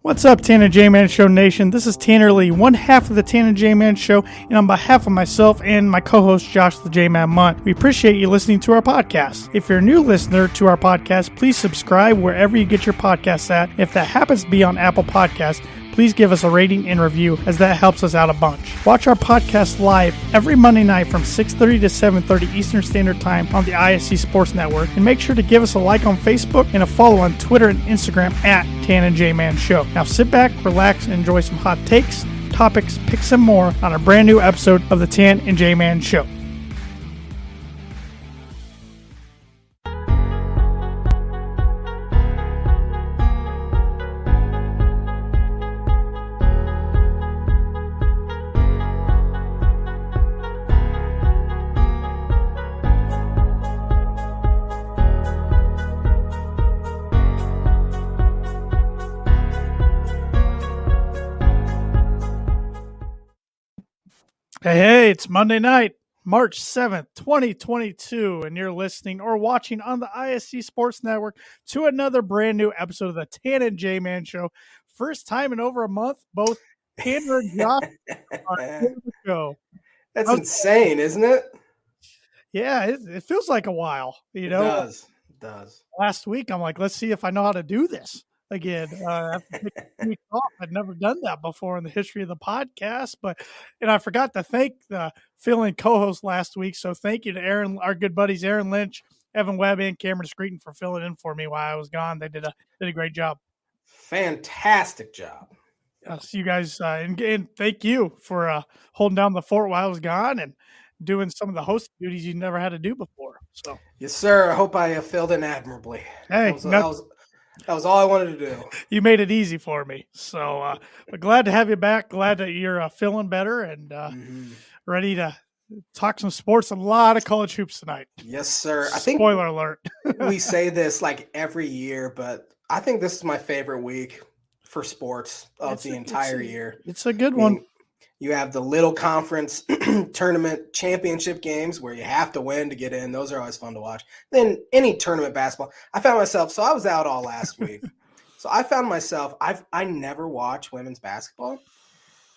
What's up, Tanner J-Man Show Nation? This is Tanner Lee, one half of the Tanner J-Man Show, and on behalf of myself and my co-host Josh the J-Man Munt, we appreciate you listening to our podcast. If you're a new listener to our podcast, please subscribe wherever you get your podcasts at. If that happens to be on Apple Podcasts, please give us a rating and review, as that helps us out a bunch. Watch our podcast live every Monday night from 6:30 to 7:30 Eastern Standard Time on the ISC Sports Network, and make sure to give us a like on Facebook and a follow on Twitter and Instagram at Tan and J-Man Show. Now sit back, relax, and enjoy some hot takes, topics, picks, and more on a brand new episode of the Tan and J-Man Show. Hey, it's Monday night, March 7th, 2022, and you're listening or watching on the ISC Sports Network to another brand new episode of the Tan and J-Man Show. First time in over a month, both Tanner and Josh are here to go. That's insane, isn't it? Yeah, it feels like a while, you know? It does. Last week, I'm like, let's see if I know how to do this again. After taking a week off, I'd never done that before in the history of the podcast, and I forgot to thank the fill-in co-host last week. So thank you to Aaron, our good buddies Aaron Lynch, Evan Webb, and Cameron Screeton for filling in for me while I was gone. They did a great job. Fantastic job. So you guys, and thank you for holding down the fort while I was gone and doing some of the host duties you never had to do before. So yes, sir. I hope I filled in admirably. Hey, that was all I wanted to do. You made it easy for me. So but glad to have you back. Glad that you're feeling better and ready to talk some sports. A lot of college hoops tonight. Yes, sir. Spoiler alert. We say this like every year, but I think this is my favorite week for sports of the entire year. It's a good one. You have the little conference tournament championship games where you have to win to get in. Those are always fun to watch. Then any tournament basketball. I found myself, so I was out all last week. So I found myself, I never watch women's basketball.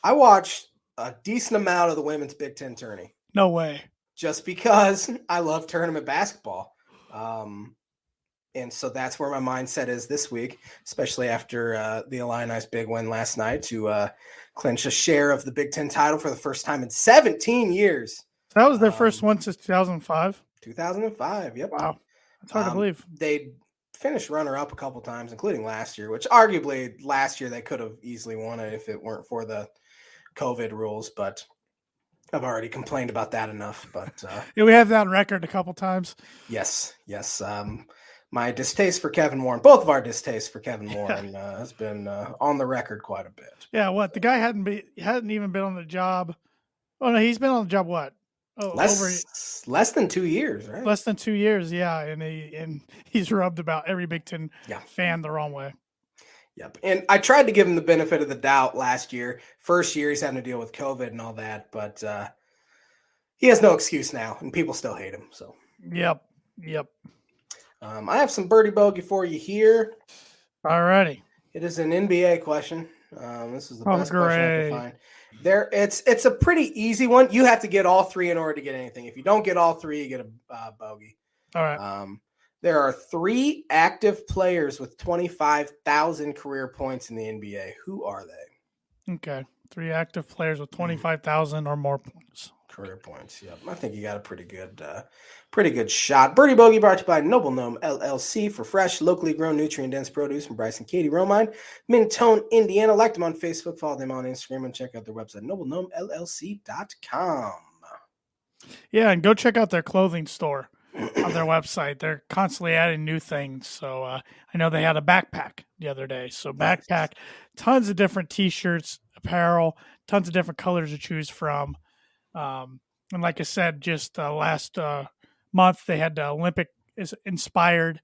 I watched a decent amount of the women's Big Ten tourney. No way. Just because I love tournament basketball. And so that's where my mindset is this week, especially after the Illini's big win last night to clinch a share of the Big Ten title for the first time in 17 years. That was their first one since 2005? 2005, yep. Wow. That's hard to believe. They finished runner-up a couple times, including last year, which arguably last year they could have easily won it if it weren't for the COVID rules, but I've already complained about that enough. But yeah, we have that on record a couple times. Yes. My distaste for Kevin Warren, both of our distaste for Kevin Warren has been on the record quite a bit. Yeah, what? The guy hadn't even been on the job. Oh, no, he's been on the job, what? Oh, less than 2 years, right? Less than 2 years, yeah. And he's rubbed about every Big Ten fan the wrong way. Yep. And I tried to give him the benefit of the doubt last year. First year, he's having to deal with COVID and all that, but he has no excuse now, and people still hate him. So. Yep. I have some birdie bogey for you here. All righty. It is an NBA question. This is the best question I can find. It's a pretty easy one. You have to get all three in order to get anything. If you don't get all three, you get a bogey. All right. There are 3 active players with 25,000 career points in the NBA. Who are they? Okay. 3 active players with 25,000 or more points. Career points. Yep. I think you got a pretty good shot. Birdie Bogey brought to you by Noble Gnome LLC for fresh, locally grown, nutrient-dense produce from Bryce and Katie Romine, Mentone, Indiana. Like them on Facebook, follow them on Instagram, and check out their website, noblegnomellc.com. Yeah, and go check out their clothing store on their website. They're constantly adding new things. So I know they had a backpack the other day. So backpack, tons of different T-shirts, apparel, tons of different colors to choose from. And like I said, just last month they had the Olympic-inspired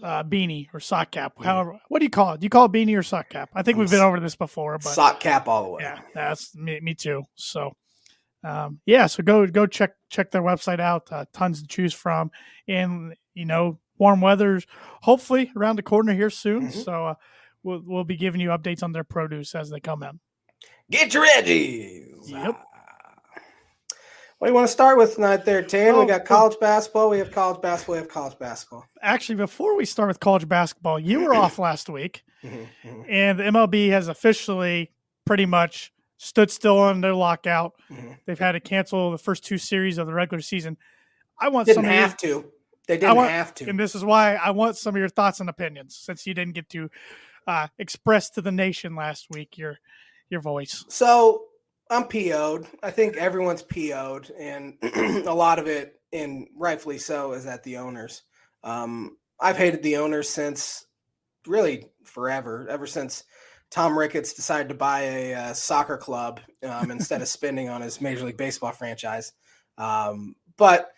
beanie or sock cap. However, what do you call it? Do you call it beanie or sock cap? I think we've been over this before. But sock cap all the way. Yeah, that's me too. So, so go check their website out. Tons to choose from, and warm weather's hopefully around the corner here soon. Mm-hmm. So we'll be giving you updates on their produce as they come in. Get your edgies. Yep. What do you want to start with tonight there, Tan? We got college basketball. We have college basketball. We have college basketball. Actually, before we start with college basketball, you were off last week, and the MLB has officially pretty much stood still on their lockout. They've had to cancel the first 2 series of the regular season. They didn't have to. And this is why I want some of your thoughts and opinions, since you didn't get to express to the nation last week your voice. So I'm PO'd. I think everyone's PO'd, and a lot of it, and rightfully so, is at the owners. I've hated the owners since really forever, ever since Tom Ricketts decided to buy a soccer club instead of spending on his Major League Baseball franchise. But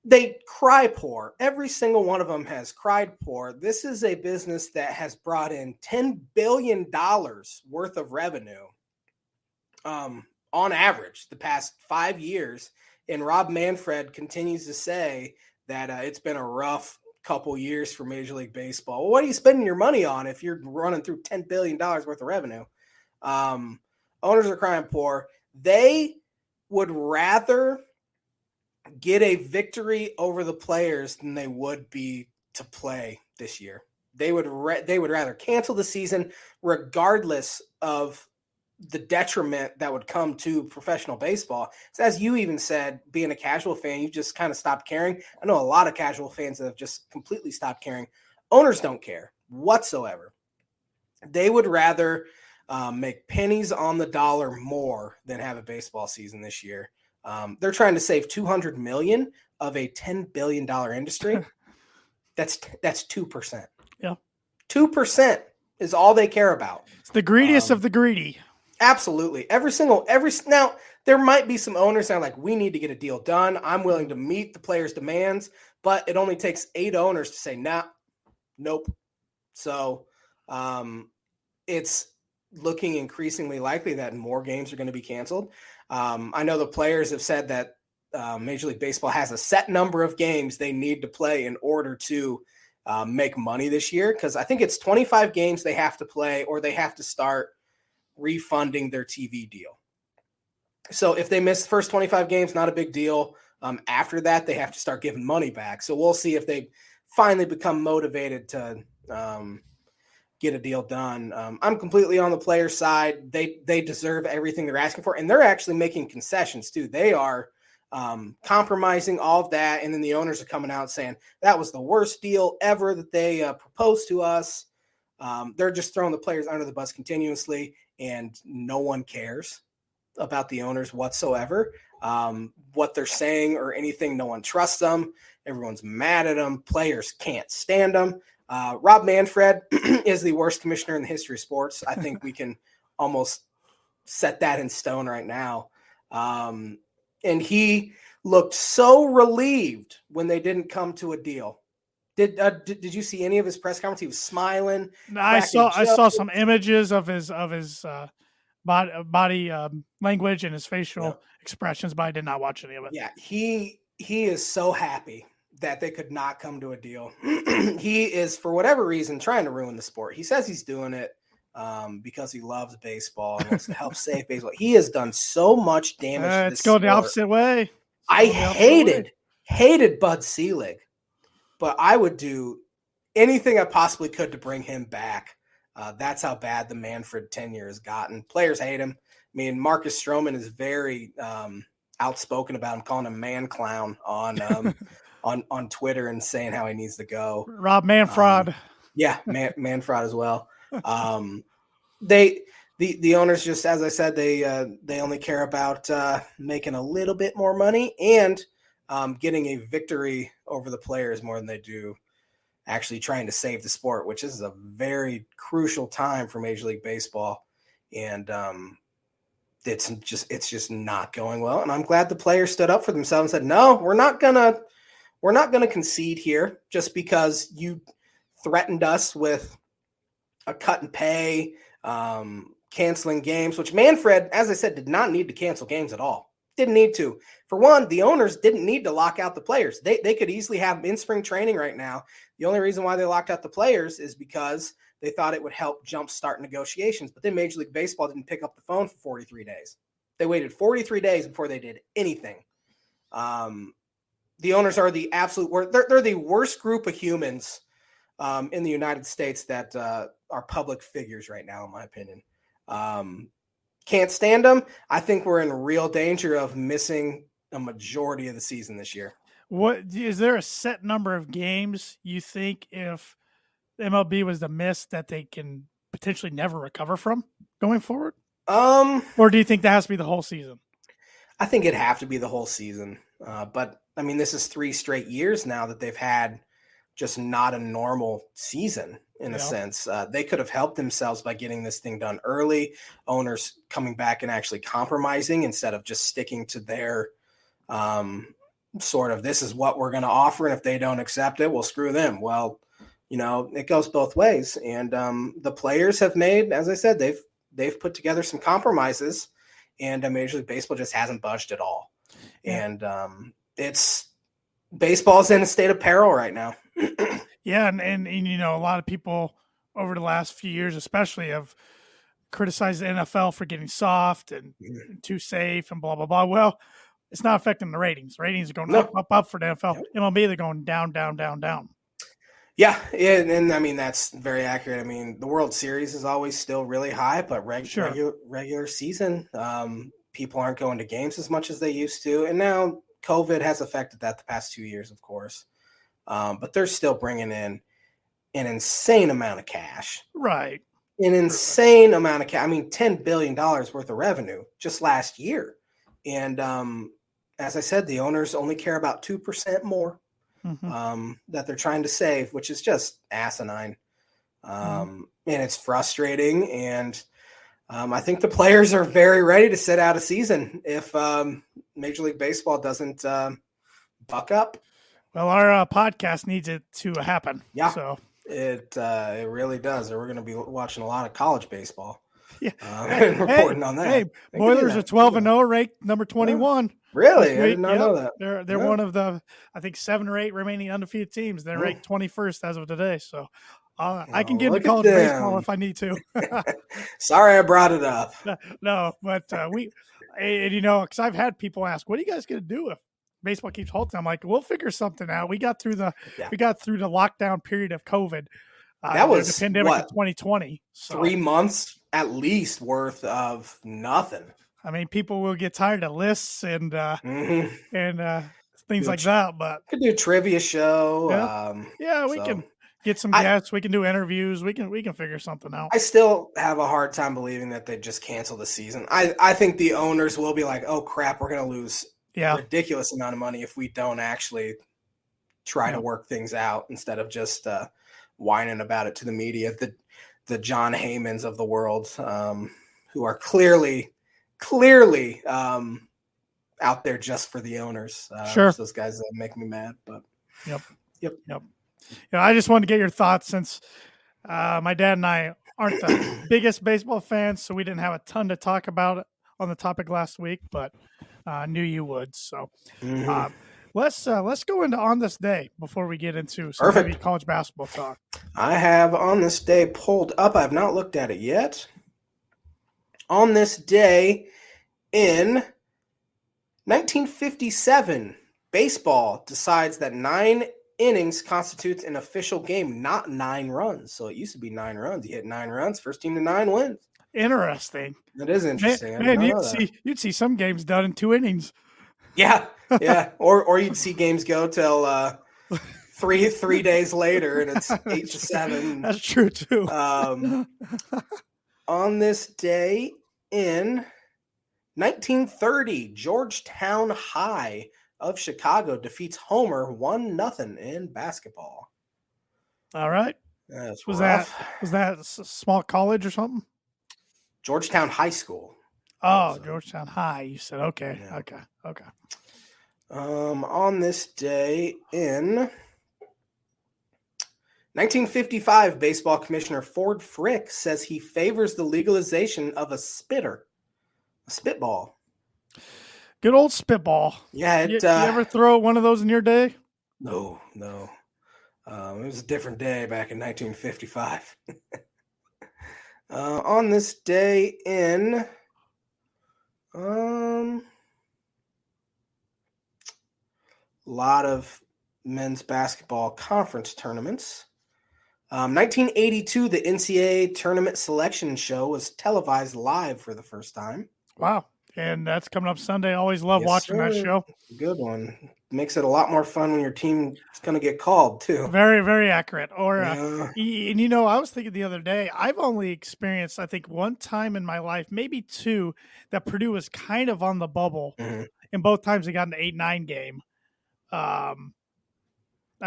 they cry poor. Every single one of them has cried poor. This is a business that has brought in $10 billion worth of revenue on average the past 5 years. And Rob Manfred continues to say that it's been a rough couple years for Major League Baseball. Well, what are you spending your money on if you're running through $10 billion worth of revenue? Owners are crying poor. They would rather get a victory over the players than they would be to play this year. They would rather cancel the season regardless of the detriment that would come to professional baseball. So as you even said, being a casual fan, you just kind of stopped caring. I know a lot of casual fans that have just completely stopped caring. Owners don't care whatsoever. They would rather make pennies on the dollar more than have a baseball season this year. They're trying to save $200 million of a $10 billion industry. That's 2%. Yeah. 2% is all they care about. It's the greediest of the greedy. Absolutely. Now there might be some owners that are like, we need to get a deal done. I'm willing to meet the players' demands, but it only takes 8 owners to say, nah, nope. So it's looking increasingly likely that more games are going to be canceled. I know the players have said that Major League Baseball has a set number of games they need to play in order to make money this year. Because I think it's 25 games they have to play, or they have to start refunding their TV deal. So if they miss the first 25 games, not a big deal. After that, they have to start giving money back. So we'll see if they finally become motivated to get a deal done. I'm completely on the player side. They deserve everything they're asking for, and they're actually making concessions too. They are compromising all of that, and then the owners are coming out saying that was the worst deal ever that they proposed to us. They're just throwing the players under the bus continuously, and no one cares about the owners whatsoever. What they're saying or anything, no one trusts them. Everyone's mad at them. Players can't stand them. Rob Manfred is the worst commissioner in the history of sports. I think we can almost set that in stone right now. And he looked so relieved when they didn't come to a deal. Did you see any of his press conference? He was smiling. I saw some images of his body language and his facial expressions, but I did not watch any of it. Yeah, he is so happy that they could not come to a deal. He is, for whatever reason, trying to ruin the sport. He says he's doing it because he loves baseball and wants to help save baseball. He has done so much damage to this sport. It's going the opposite way. I hated Bud Selig, but I would do anything I possibly could to bring him back. That's how bad the Manfred tenure has gotten. Players hate him. I mean, Marcus Stroman is very outspoken about him, calling him man clown on Twitter and saying how he needs to go. Rob Manfred. Manfred as well. The owners, just as I said, they only care about making a little bit more money and getting a victory over the players more than they do actually trying to save the sport, which is a very crucial time for Major League Baseball. And it's just not going well. And I'm glad the players stood up for themselves and said, no, we're not gonna concede here just because you threatened us with a cut in pay, canceling games, which Manfred, as I said, did not need to cancel games at all. Didn't need to. For one, the owners didn't need to lock out the players. They could easily have them in spring training right now. The only reason why they locked out the players is because They thought it would help jumpstart negotiations, but then Major League Baseball didn't pick up the phone for 43 days. They waited 43 days before they did anything. The owners are the absolute worst. They're the worst group of humans in the United States that are public figures right now, in my opinion. Can't stand them. I think we're in real danger of missing a majority of the season this year. What is there a set number of games you think if MLB was to miss that they can potentially never recover from going forward? Or do you think that has to be the whole season? I think it'd have to be the whole season. But I mean, this is 3 straight years now that they've had just not a normal season in a sense. They could have helped themselves by getting this thing done early, owners coming back and actually compromising instead of just sticking to their sort of, this is what we're going to offer. And if they don't accept it, well, screw them. Well, it goes both ways. And the players have made, as I said, they've put together some compromises, and Major League Baseball just hasn't budged at all. Yeah. And baseball's in a state of peril right now. Yeah. And a lot of people over the last few years, especially, have criticized the NFL for getting soft and too safe and blah, blah, blah. Well, it's not affecting the ratings. Ratings are going up for the NFL. Yep. MLB, they're going down, down, down, down. Yeah. And I mean, that's very accurate. I mean, the World Series is always still really high, but regular season, people aren't going to games as much as they used to. And now COVID has affected that the past 2 years, of course. But they're still bringing in an insane amount of cash. Right. An insane amount of cash. I mean, $10 billion worth of revenue just last year. And as I said, the owners only care about 2% more that they're trying to save, which is just asinine. And it's frustrating. And I think the players are very ready to sit out a season if Major League Baseball doesn't buck up. Well, our podcast needs it to happen. Yeah, so it really does. Or we're going to be watching a lot of college baseball. Yeah, and reporting on that. Hey, Boilers are 12-0, ranked number 21. Really? I did not know that. They're one of the, I think, 7 or 8 remaining undefeated teams. They're ranked 21st as of today. So I can get into college baseball if I need to. Sorry I brought it up. No, but because I've had people ask, what are you guys going to do if baseball keeps halting? I'm like, we'll figure something out. We got through the lockdown period of COVID. That was the pandemic in 2020. So. 3 months at least worth of nothing. I mean, people will get tired of lists and things like that. But could do a trivia show. We can get some guests. We can do interviews. We can figure something out. I still have a hard time believing that they just cancel the season. I think the owners will be like, oh crap, we're going to lose a ridiculous amount of money if we don't actually try to work things out instead of just whining about it to the media. The John Heymans of the world, who are clearly out there just for the owners. Those guys make me mad. But Yep. I just wanted to get your thoughts since my dad and I aren't the biggest baseball fans, so we didn't have a ton to talk about on the topic last week, but knew you would. So let's go into On This Day before we get into some heavy college basketball talk. I have On This Day pulled up. I have not looked at it yet. On this day in 1957, baseball decides that 9 innings constitutes an official game, not 9 runs. So it used to be 9 runs. You hit 9 runs, first team to 9 wins. Interesting. That is interesting. Man, you'd see some games done in 2 innings. Yeah. Or you'd see games go till 3 days later, and it's 8-7. That's true too. On this day in 1930, Georgetown High of Chicago defeats Homer 1-0 in basketball. All right. Was that a small college or something? Georgetown High School. Oh, Georgetown High. You said okay. Yeah. Okay. On this day in 1955, baseball commissioner Ford Frick says he favors the legalization of a spitball. Good old spitball. Yeah. You ever throw one of those in your day? No. It was a different day back in 1955. On this day in a lot of men's basketball conference tournaments. 1982, the NCAA tournament selection show was televised live for the first time. Wow. And that's coming up Sunday. Always love watching that show. Good one. Makes it a lot more fun when your team is going to get called, too. Very, very accurate. Or, Yeah. and I was thinking the other day, I've only experienced, I think, one time in my life, maybe two, that Purdue was kind of on the bubble. Mm-hmm. And both times they got an 8-9 game. I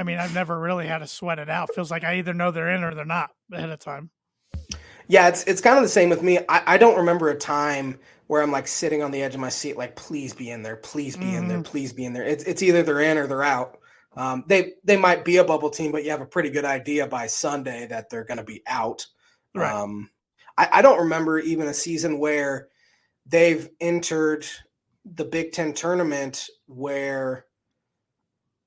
mean, I've never really had to sweat it out. Feels like I either know they're in or they're not ahead of time. Yeah, it's kind of the same with me. I don't remember a time where I'm like sitting on the edge of my seat, like, please be in there, please be in there, please be in there. It's either they're in or they're out. They might be a bubble team, but you have a pretty good idea by Sunday that they're going to be out. Right. I don't remember even a season where they've entered the Big Ten tournament where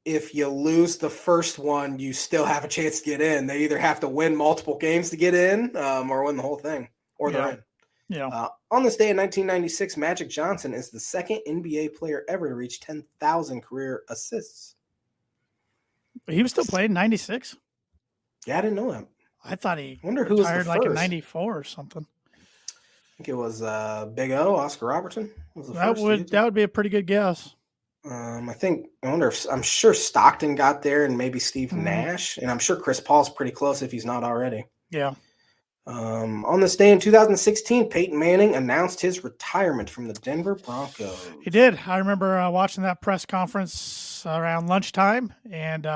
if you lose the first one, you still have a chance to get in. They either have to win multiple games to get in or win the whole thing, or they're in. Yeah. On this day in 1996, Magic Johnson is the second NBA player ever to reach 10,000 career assists. He was still playing 96? Yeah, I didn't know that. I thought he wonder who was the retired like in first. 94 or something. I think it was Big O, Oscar Robertson. Was the That would be a pretty good guess. I wonder if I'm sure Stockton got there and maybe Steve Nash, and I'm sure Chris Paul's pretty close if he's not already. Yeah. On this day in 2016, Peyton Manning announced his retirement from the Denver Broncos. He did. I remember watching that press conference around lunchtime, and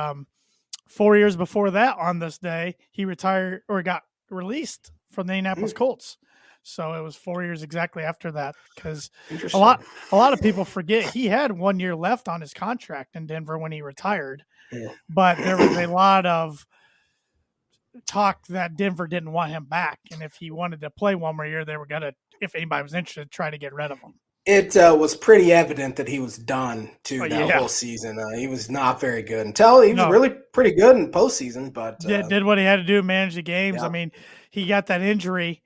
4 years before that, on this day, he retired or got released from the Indianapolis Colts. So it was 4 years exactly after that, because a lot of people forget he had 1 year left on his contract in Denver when he retired. Yeah. But there was a lot of talk that Denver didn't want him back, and if he wanted to play one more year, they were gonna, if anybody was interested, try to get rid of him. It was pretty evident that he was done that whole season. He was not very good until he was really pretty good in postseason, but did what he had to do, manage the games. Yeah. I mean, he got that injury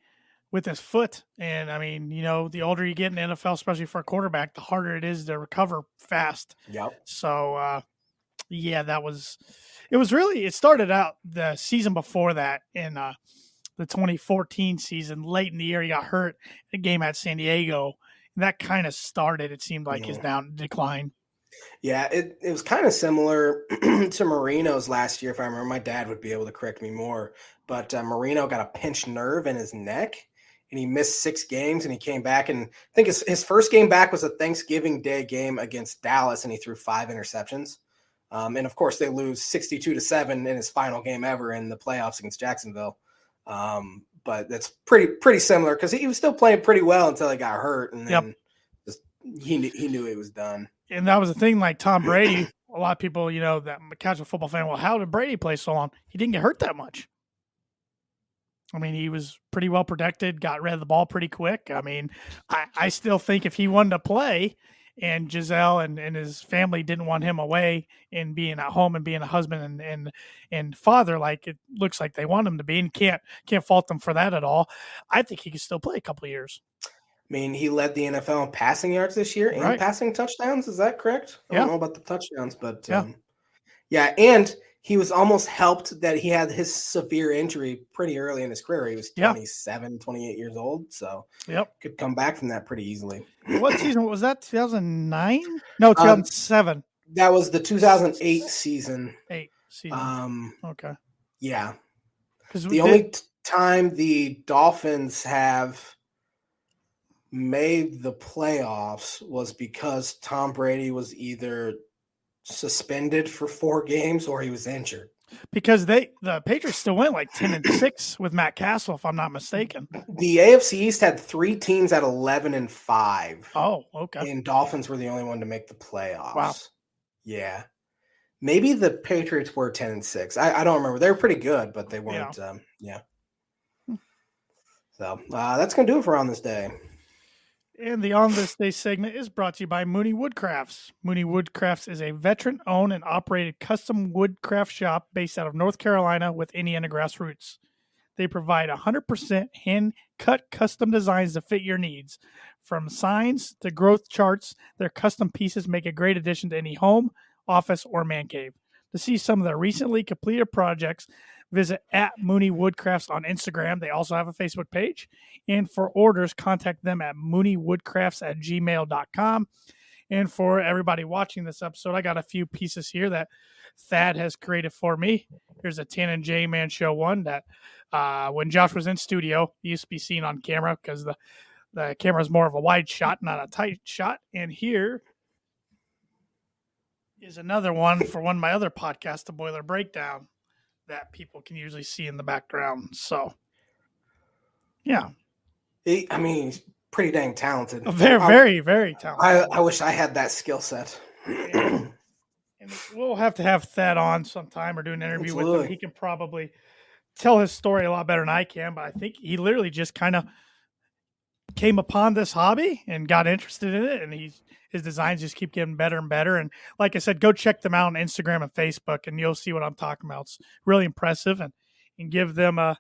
with his foot, and I mean, the older you get in the NFL, especially for a quarterback, the harder it is to recover fast. Yep. So, it started out the season before that in the 2014 season. Late in the year, he got hurt in a game at San Diego, and that kind of started, it seemed like, his decline. Yeah, it was kind of similar to Marino's last year, if I remember. My dad would be able to correct me more, but Marino got a pinched nerve in his neck, and he missed 6 games, and he came back, and I think his first game back was a Thanksgiving Day game against Dallas, and he threw 5 interceptions. And, of course, they lose 62-7 in his final game ever in the playoffs against Jacksonville. But that's pretty similar because he was still playing pretty well until he got hurt, and then he knew he was done. And that was the thing, like Tom Brady, a lot of people, that casual football fan, well, how did Brady play so long? He didn't get hurt that much. I mean, he was pretty well protected, got rid of the ball pretty quick. I mean, I still think if he wanted to play and Giselle and his family didn't want him away and being at home and being a husband and father, like it looks like they want him to be, and can't fault them for that at all, I think he could still play a couple of years. I mean, he led the NFL in passing yards this year and passing touchdowns. Is that correct? I don't know about the touchdowns, but and he was almost helped that he had his severe injury pretty early in his career. He was 27, 28 years old, so could come back from that pretty easily. What season was that? 2009? No, 2007. That was the 2008 season. Okay. Yeah. Because the only time the Dolphins have made the playoffs was because Tom Brady was either suspended for 4 games or he was injured. Because the Patriots still went like 10-6 with Matt Castle, if I'm not mistaken. The AFC East had 3 teams at 11-5. Oh, okay. And Dolphins were the only one to make the playoffs. Wow. Yeah. Maybe the Patriots were 10-6. I don't remember. They were pretty good, but they weren't. So that's going to do it for On This Day. And the On This Day segment is brought to you by Mooney Woodcrafts. Mooney Woodcrafts is a veteran-owned and operated custom woodcraft shop based out of North Carolina with Indiana grassroots. They provide 100% hand-cut custom designs to fit your needs. From signs to growth charts, their custom pieces make a great addition to any home, office, or man cave. To see some of their recently completed projects, visit at Mooney Woodcrafts on Instagram. They also have a Facebook page. And for orders, contact them at mooneywoodcrafts@gmail.com. And for everybody watching this episode, I got a few pieces here that Thad has created for me. Here's a Tan and J Man Show one that when Josh was in studio, he used to be seen on camera because the camera is more of a wide shot, not a tight shot. And here is another one for one of my other podcasts, The Boiler Breakdown, that people can usually see in the background. So, yeah. He's pretty dang talented. Very, very talented. I wish I had that skill set. And we'll have to have Thad on sometime or do an interview with him. He can probably tell his story a lot better than I can, but I think he literally just kind of came upon this hobby and got interested in it, and his designs just keep getting better and better. And like I said, go check them out on Instagram and Facebook, and you'll see what I'm talking about. It's really impressive, and give them an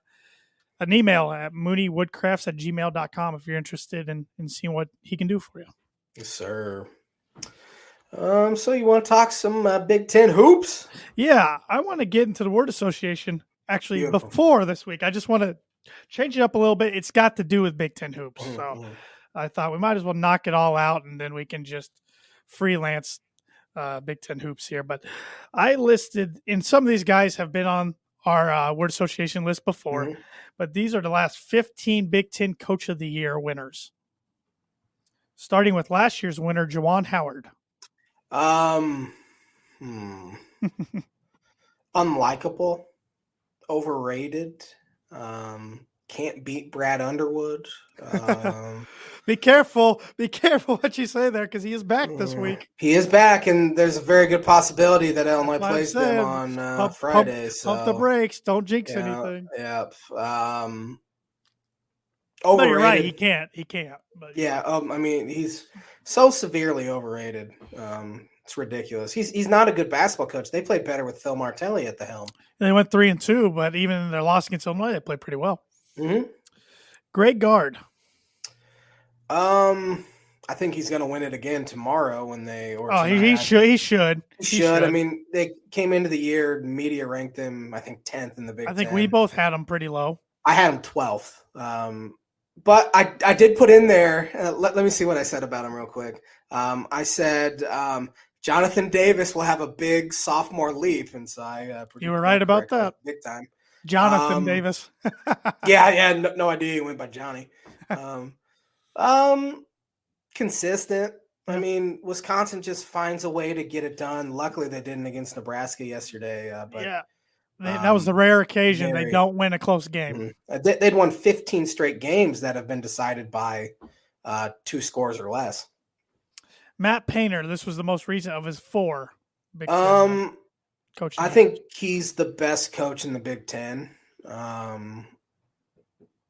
email at mooneywoodcrafts@gmail.com if you're interested in seeing what he can do for you. Yes, sir. So you want to talk some Big Ten hoops? Yeah, I want to get into the word association. Actually, Beautiful. Before this week, I just want to change it up a little bit. It's got to do with Big Ten hoops. So I thought we might as well knock it all out, and then we can just freelance Big Ten hoops here. But I listed, and some of these guys have been on our word association list before, but these are the last 15 Big Ten Coach of the Year winners. Starting with last year's winner, Juwan Howard. Unlikable, overrated, can't beat Brad Underwood. Be careful what you say there, because he is back this week. He is back, and there's a very good possibility that Illinois plays them on Friday. Pump the brakes. Don't jinx anything. Yep. Overrated. No, you're right. He can't. But he's so severely overrated. It's ridiculous. He's not a good basketball coach. They played better with Phil Martelli at the helm. And they went 3-2, but even in their loss against Illinois, they played pretty well. Great guard. I think he's going to win it again tomorrow when they. He should. I mean, they came into the year. Media ranked him, I think, 10th in the Big Ten. I think we both had him pretty low. I had him 12th. But I did put in there. Let me see what I said about him real quick. I said Jonathan Davis will have a big sophomore leap, and so you were right about that. Big time. Jonathan Davis. No idea he went by Johnny. Consistent. I mean, Wisconsin just finds a way to get it done. Luckily, they didn't against Nebraska yesterday. That was the rare occasion they don't win a close game. They'd won 15 straight games that have been decided by 2 scores or less. Matt Painter, this was the most recent of his 4 Big Ten coaching. I think he's the best coach in the Big Ten.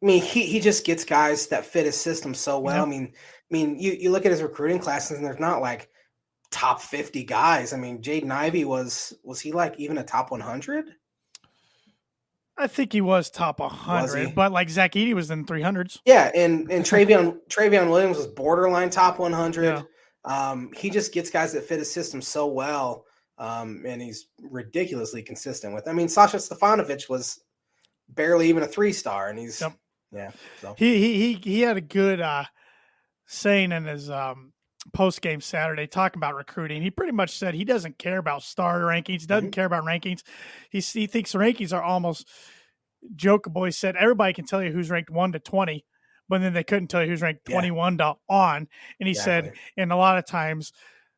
He just gets guys that fit his system so well. Yep. You look at his recruiting classes, and there's not like top 50 guys. I mean, Jaden Ivey was he like even a top 100? I think he was top 100, but like Zach Edey was in 300s. Yeah, and Travion Williams was borderline top 100. Yeah. He just gets guys that fit his system so well, and he's ridiculously consistent with. Sasha Stefanovic was barely even a 3-star, and he's So. He had a good saying in his post game Saturday talking about recruiting. He pretty much said he doesn't care about star rankings, doesn't care about rankings. He thinks rankings are almost jokeable. He said everybody can tell you who's ranked 1 to 20. But then they couldn't tell you who's ranked 21 to on. And he said, and a lot of times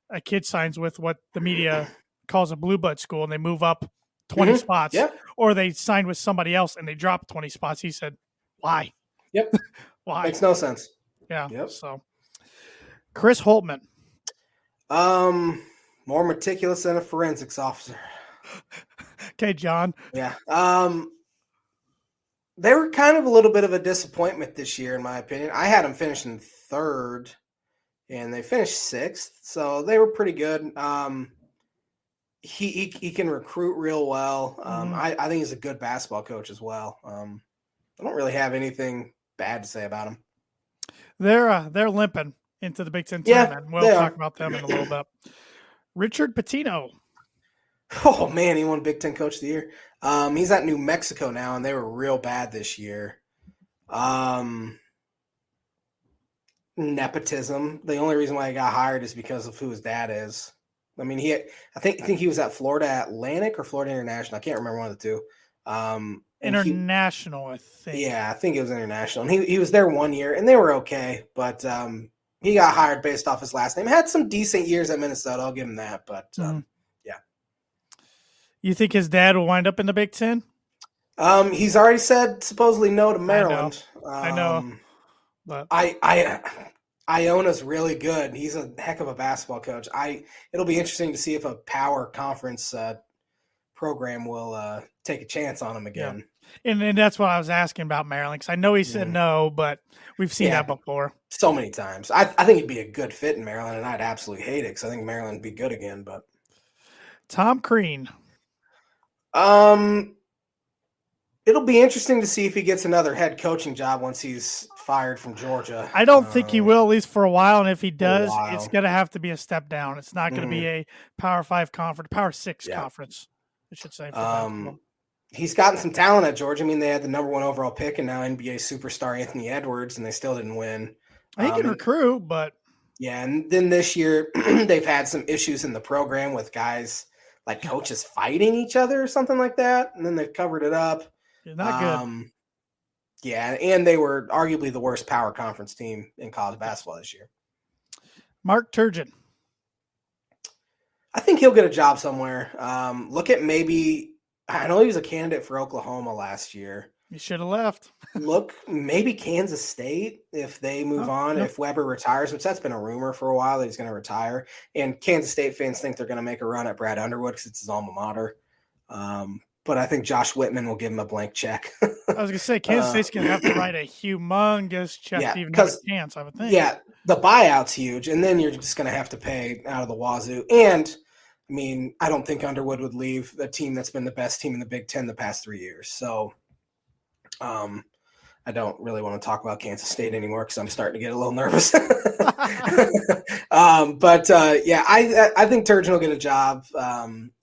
a kid signs with what the media calls a blue blood school, and they move up 20 spots, or they sign with somebody else and they drop 20 spots. He said, why? Yep. Why? Makes no sense. Yeah. Yep. So Chris Holtman. More meticulous than a forensics officer. Okay, John. Yeah. They were kind of a little bit of a disappointment this year, in my opinion. I had them finishing 3rd, and they finished 6th, so they were pretty good. He can recruit real well. I think he's a good basketball coach as well. I don't really have anything bad to say about them. They're limping into the Big Ten Yeah, tournament. We'll they talk are. about them in a little bit. Richard Pitino. Oh man, he won Big Ten Coach of the Year. He's at New Mexico now, and they were real bad this year. Nepotism. The only reason why he got hired is because of who his dad is. I mean, I think he was at Florida Atlantic or Florida International. I can't remember one of the two. International, I think. Yeah, I think it was international. And he was there 1 year, and they were okay. But he got hired based off his last name. Had some decent years at Minnesota. I'll give him that. But yeah. You think his dad will wind up in the Big Ten? He's already said supposedly no to Maryland. I know. But Iona's really good. He's a heck of a basketball coach. It'll be interesting to see if a power conference program will take a chance on him again. Yeah. And that's what I was asking about Maryland, because I know he said no, but we've seen that before so many times. I think he'd be a good fit in Maryland, and I'd absolutely hate it because I think Maryland would be good again. But Tom Crean. It'll be interesting to see if he gets another head coaching job once he's fired from Georgia. I don't think he will, at least for a while. And if he does, it's going to have to be a step down. It's not going to be a Power 5 conference, Power 6 conference, I should say. He's gotten some talent at Georgia. I mean, they had the number 1 overall pick and now NBA superstar Anthony Edwards, and they still didn't win. He can recruit, but. Yeah, and then this year they've had some issues in the program with guys like coaches fighting each other or something like that, and then they've covered it up. Not good. Yeah, and they were arguably the worst power conference team in college basketball this year. Mark Turgeon. I think he'll get a job somewhere. Look at I know he was a candidate for Oklahoma last year. He should have left. Look, maybe Kansas State if they move on. If Weber retires, which that's been a rumor for a while that he's going to retire. And Kansas State fans think they're going to make a run at Brad Underwood because it's his alma mater. But I think Josh Whitman will give him a blank check. I was going to say, Kansas State's going to have to write a humongous check to even have a chance, I would think. Yeah, the buyout's huge, and then you're just going to have to pay out of the wazoo. And, I mean, I don't think Underwood would leave a team that's been the best team in the Big Ten the past 3 years. So I don't really want to talk about Kansas State anymore because I'm starting to get a little nervous. I think Turgeon will get a job.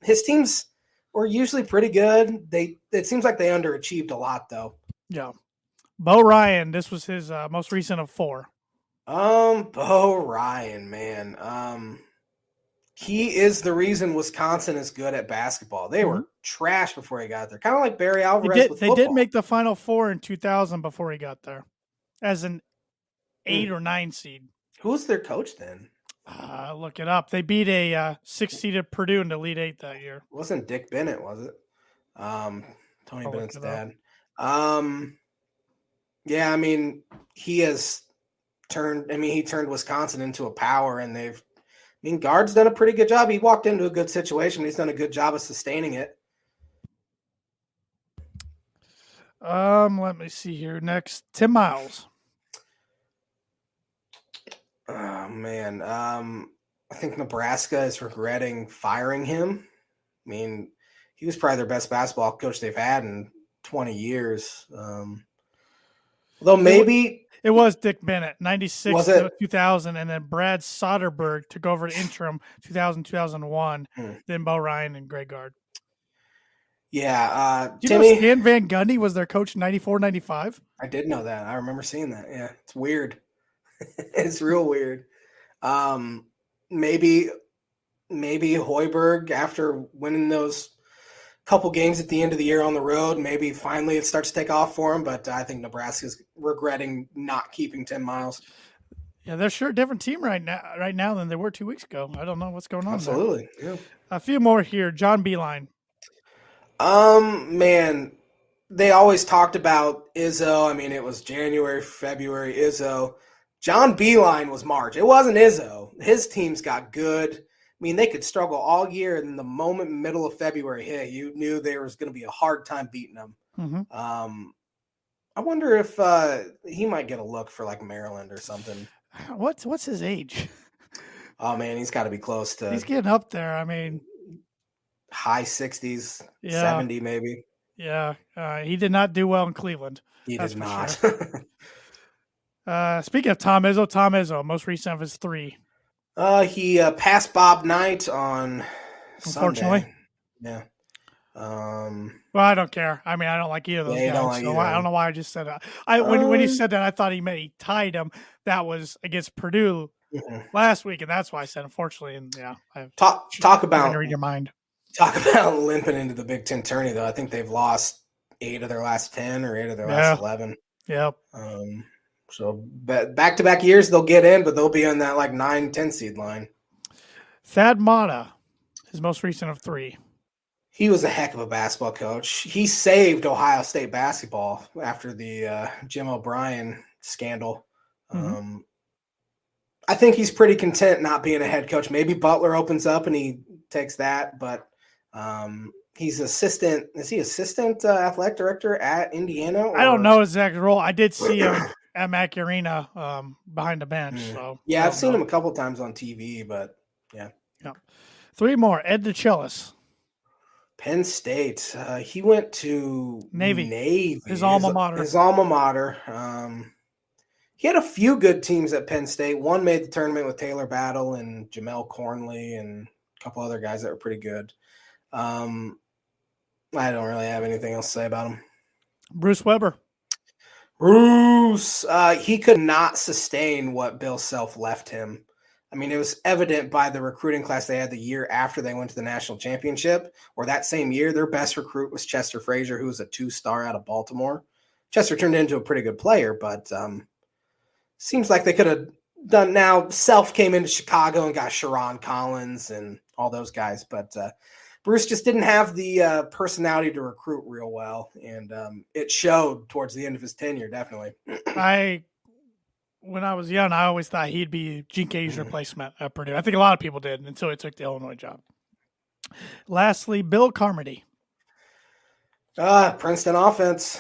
His teams were usually pretty good. It seems like they underachieved a lot, though. Yeah. Bo Ryan, this was his most recent of 4. Bo Ryan, man. He is the reason Wisconsin is good at basketball. They were trash before he got there. Kind of like Barry Alvarez with football. They did make the Final Four in 2000 before he got there as an 8 or 9 seed. Who was their coach then? Look it up. They beat a 6-seeded Purdue in the Elite 8 that year. It wasn't Dick Bennett, was it? Tony Bennett's dad. Yeah, I mean, he turned Wisconsin into a power, and Gard's done a pretty good job. He walked into a good situation, but he's done a good job of sustaining it. Let me see here. Next, Tim Miles. Oh, man. I think Nebraska is regretting firing him. I mean, he was probably their best basketball coach they've had in 20 years. Although maybe – It was Dick Bennett, 96 to 2000, and then Brad Soderberg took over the interim 2000-2001, then Bo Ryan and Greg Gard. Yeah. Do you know Stan Van Gundy was their coach in 94-95? I did know that. I remember seeing that. Yeah, it's weird. It's real weird. Maybe Hoiberg, after winning those couple games at the end of the year on the road, maybe finally it starts to take off for him, but I think Nebraska's regretting not keeping Tim Miles. Yeah, they're sure a different team right now than they were 2 weeks ago. I don't know what's going on. Absolutely. There. Yeah. A few more here. John Beilein. Man, they always talked about Izzo. I mean, it was January, February, Izzo. John Beilein was March. It wasn't Izzo. His teams got good. I mean, they could struggle all year, and the moment middle of February hit, you knew there was going to be a hard time beating them. Mm-hmm. I wonder if he might get a look for like Maryland or something. What's his age? Oh man, he's got to be close to. He's getting up there. I mean, high 60s, 70 maybe. Yeah, he did not do well in Cleveland. He That's did for not. Sure. Speaking of Tom Izzo, most recent of his 3. He passed Bob Knight on Unfortunately. Sunday. Yeah. Well, I don't care. I mean, I don't like either of those you don't guys, like so either I of don't know them. why I just said that. When you said that, I thought he tied him. That was against Purdue last week, and that's why I said unfortunately. And yeah, talk trying about to read your mind. Talk about limping into the Big Ten tourney, though. I think they've lost 8 of their last 10 or 8 of their last 11. Yep. So back-to-back years they'll get in, but they'll be on that like 9-10 seed line. Thad Matta, his most recent of 3. He was a heck of a basketball coach. He saved Ohio State basketball after the Jim O'Brien scandal. I think he's pretty content not being a head coach. Maybe Butler opens up and he takes that, but he's assistant. Is he assistant athletic director at Indiana? I don't know his exact role. I did see him at Mackey Arena behind the bench. So yeah, I've seen him a couple times on TV, but yeah. 3 more. Ed DeChellis. Penn State. He went to Navy. His alma mater. His alma mater. He had a few good teams at Penn State. One made the tournament with Taylor Battle and Jamel Cornley and a couple other guys that were pretty good. I don't really have anything else to say about him. Bruce Weber. He could not sustain what Bill Self left him. I mean, it was evident by the recruiting class they had the year after they went to the national championship, or that same year, their best recruit was Chester Frazier, who was a 2-star out of Baltimore. Chester turned into a pretty good player, but seems like they could have done. Now, Self came into Chicago and got Sharon Collins and all those guys, but Bruce just didn't have the personality to recruit real well, and it showed towards the end of his tenure, definitely. When I was young, I always thought he'd be Gene K's replacement at Purdue. I think a lot of people did until he took the Illinois job. Lastly, Bill Carmody. Princeton offense.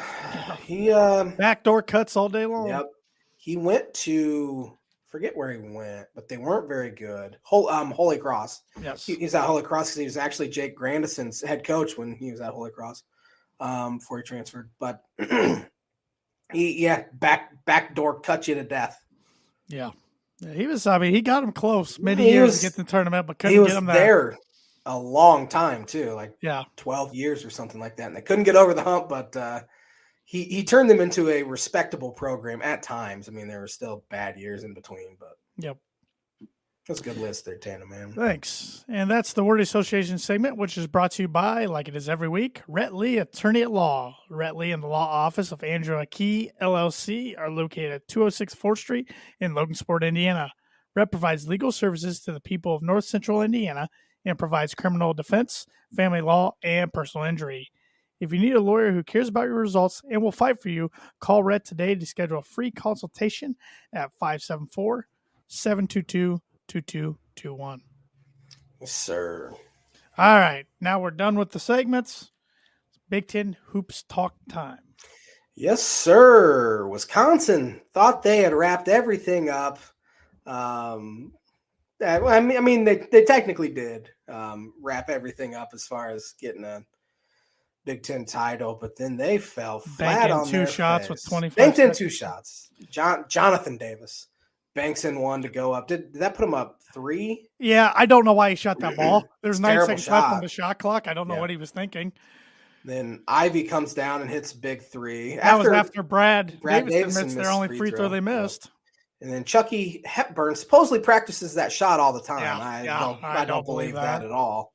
He backdoor cuts all day long. Yep. He went to forget where he went, but they weren't very good. Holy Cross. Yes. He's at Holy Cross because he was actually Jake Grandison's head coach when he was at Holy Cross before he transferred. But backdoor cut you to death. Yeah. He was. I mean, he got him close many years to get to the tournament, but couldn't get him there a long time too, like 12 years or something like that, and they couldn't get over the hump. But he turned them into a respectable program at times. I mean, there were still bad years in between, but that's a good list there, Tana, man. Thanks. And that's the Word Association segment, which is brought to you by, like it is every week, Rhett Lee, attorney at law. Rhett Lee and the law office of Andrew Key, LLC, are located at 206 4th Street in Logansport, Indiana. Rhett provides legal services to the people of North Central Indiana and provides criminal defense, family law, and personal injury. If you need a lawyer who cares about your results and will fight for you, call Rhett today to schedule a free consultation at 574-722-2221. Yes, sir. All right. Now we're done with the segments. Big Ten Hoops Talk time. Yes, sir. Wisconsin thought they had wrapped everything up. I mean, they technically did wrap everything up as far as getting a Big Ten title, but then they fell flat on their 2 shots face. with 25 Banked in seconds. 2 shots. Jonathan Davis banks in 1 to go up. Did that put him up 3? Yeah, I don't know why he shot that ball. There's 9 seconds left on shot. the shot clock. I don't know what he was thinking. Then Ivy comes down and hits a big 3. That was after Brad Davison missed their only free throw they missed. Yep. And then Chucky Hepburn supposedly practices that shot all the time. Yeah, I don't believe that at all.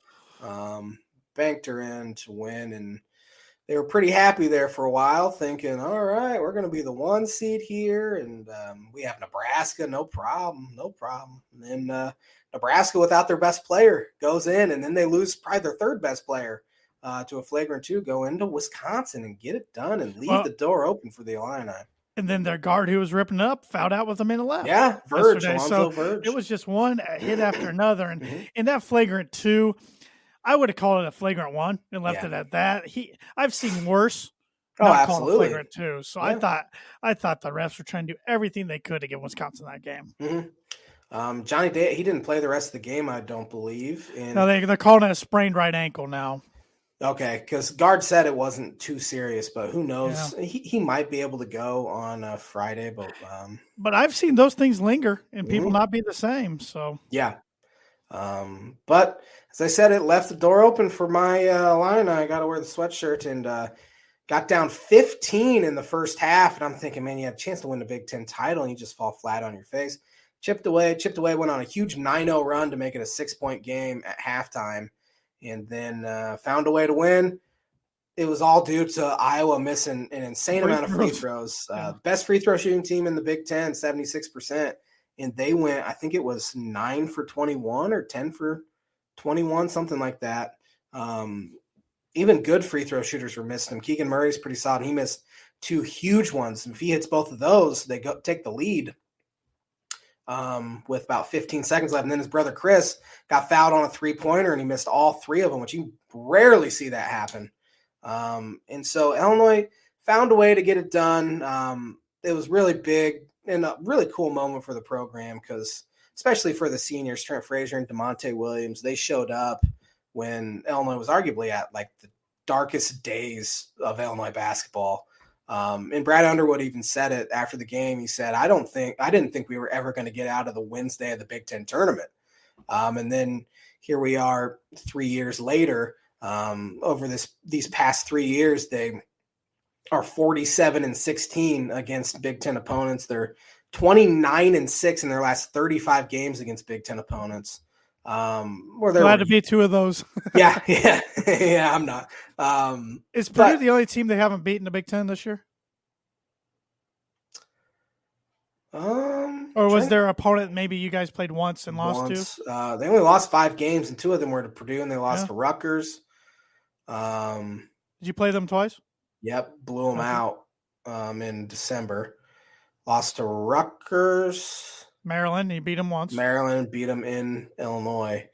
Banked her in to win, and they were pretty happy there for a while, thinking, all right, we're going to be the 1 seed here, and we have Nebraska, no problem. And then Nebraska, without their best player, goes in, and then they lose probably their 3rd best player to a flagrant 2, go into Wisconsin and get it done and leave the door open for the Illini. And then their guard who was ripping up fouled out with a minute left. Yeah, Verge. So it was just one hit after another. And in that flagrant 2, I would have called it a flagrant 1 and left it at that. I've seen worse. Absolutely. Flagrant 2. So I thought the refs were trying to do everything they could to give Wisconsin that game. Johnny Day, he didn't play the rest of the game, I don't believe. No, they're calling it a sprained right ankle now. Okay, because Guard said it wasn't too serious, but who knows? Yeah. He might be able to go on Friday, But I've seen those things linger and people mhm, not be the same. So yeah. But as I said, it left the door open for my line. I got to wear the sweatshirt and got down 15 in the first half. And I'm thinking, man, you had a chance to win the Big Ten title and you just fall flat on your face. Chipped away, went on a huge 9-0 run to make it a 6-point game at halftime, and then found a way to win. It was all due to Iowa missing an insane amount of free throws. Best free throw shooting team in the Big Ten, 76%. And they went, I think it was 9 for 21 or 10 for 21, something like that. Even good free throw shooters were missing them. Keegan Murray's pretty solid. He missed 2 huge ones. If he hits both of those, they take the lead with about 15 seconds left. And then his brother Chris got fouled on a 3-pointer, and he missed all 3 of them, which you rarely see that happen. And so Illinois found a way to get it done. It was really big and a really cool moment for the program because, especially for the seniors, Trent Frazier and DeMonte Williams, they showed up when Illinois was arguably at like the darkest days of Illinois basketball. And Brad Underwood even said it after the game. He said, I didn't think we were ever going to get out of the Wednesday of the Big Ten tournament. And then here we are 3 years later. Over these past 3 years, they are 47-16 against Big Ten opponents. They're 29-6 in their last 35 games against Big Ten opponents. Glad to be 2 of those. yeah. I'm not. Is Purdue the only team they haven't beaten the Big Ten this year? Or was their opponent maybe you guys played once and lost to? They only lost 5 games, and 2 of them were to Purdue, and they lost to Rutgers. Did you play them twice? Yep, blew them out in December. Lost to Rutgers. Maryland, you beat them once. Maryland beat them in Illinois.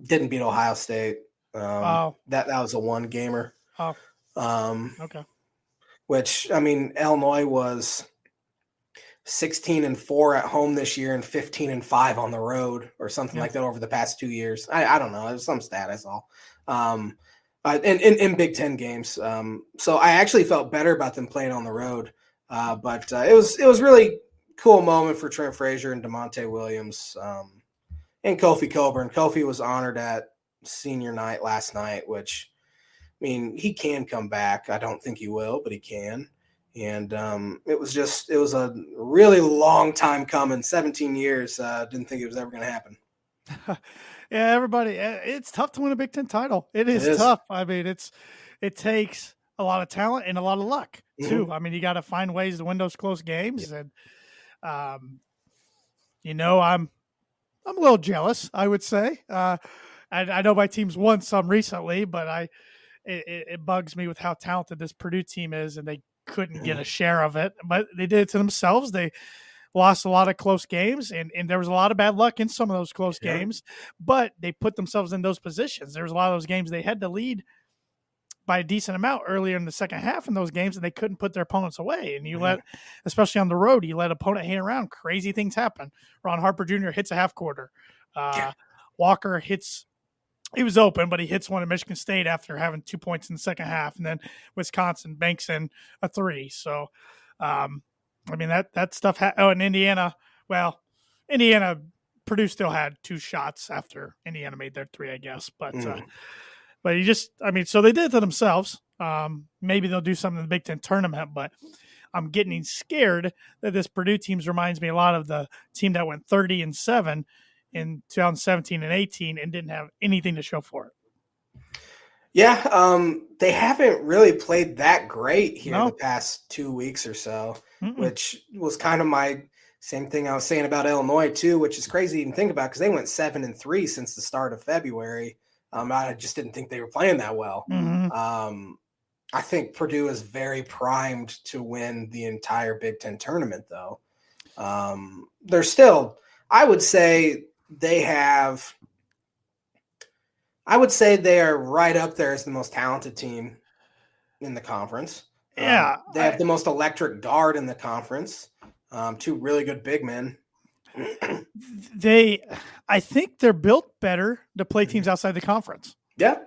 Didn't beat Ohio State. That was a 1-gamer. Oh. Okay. Which, I mean, Illinois was 16-4 at home this year and 15-5 on the road or something like that over the past 2 years. I don't know. It was some stat I saw. In Big Ten games. So I actually felt better about them playing on the road. But it was really cool moment for Trent Frazier and DeMonte Williams and Kofi Coburn. Kofi was honored at senior night last night, which, I mean, he can come back. I don't think he will, but he can. And it was a really long time coming, 17 years. Didn't think it was ever going to happen. Yeah, everybody, it's tough to win a Big Ten title. It is tough. I mean, it takes a lot of talent and a lot of luck too. Mm-hmm. I mean, you got to find ways to win those close games. And, I'm a little jealous, I would say. I know my team's won some recently, but it bugs me with how talented this Purdue team is, and they couldn't get a share of it, but they did it to themselves. They lost a lot of close games, and there was a lot of bad luck in some of those close games, but they put themselves in those positions. There was a lot of those games they had to lead by a decent amount earlier in the second half in those games, and they couldn't put their opponents away. And especially on the road, you let opponent hang around. Crazy things happen. Ron Harper Jr. hits a half quarter. Walker hits. He was open, but he hits one at Michigan State after having 2 points in the second half, and then Wisconsin banks in a 3. So, I mean, that stuff. In Indiana, Purdue still had 2 shots after Indiana made their 3, I guess. But so they did it to themselves. Maybe they'll do something in the Big Ten tournament, but I'm getting scared that this Purdue team reminds me a lot of the team that went 30-7 in 2017 and 18 and didn't have anything to show for it. Yeah, they haven't really played that great here the past 2 weeks or so, which was kind of my same thing I was saying about Illinois too, which is crazy to even think about because they went 7-3 since the start of February. I just didn't think they were playing that well. Mm-hmm. I think Purdue is very primed to win the entire Big Ten tournament, though. They're still, I would say they are right up there as the most talented team in the conference. Yeah. They have the most electric guard in the conference. 2 really good big men. I think they're built better to play teams outside the conference. Yeah.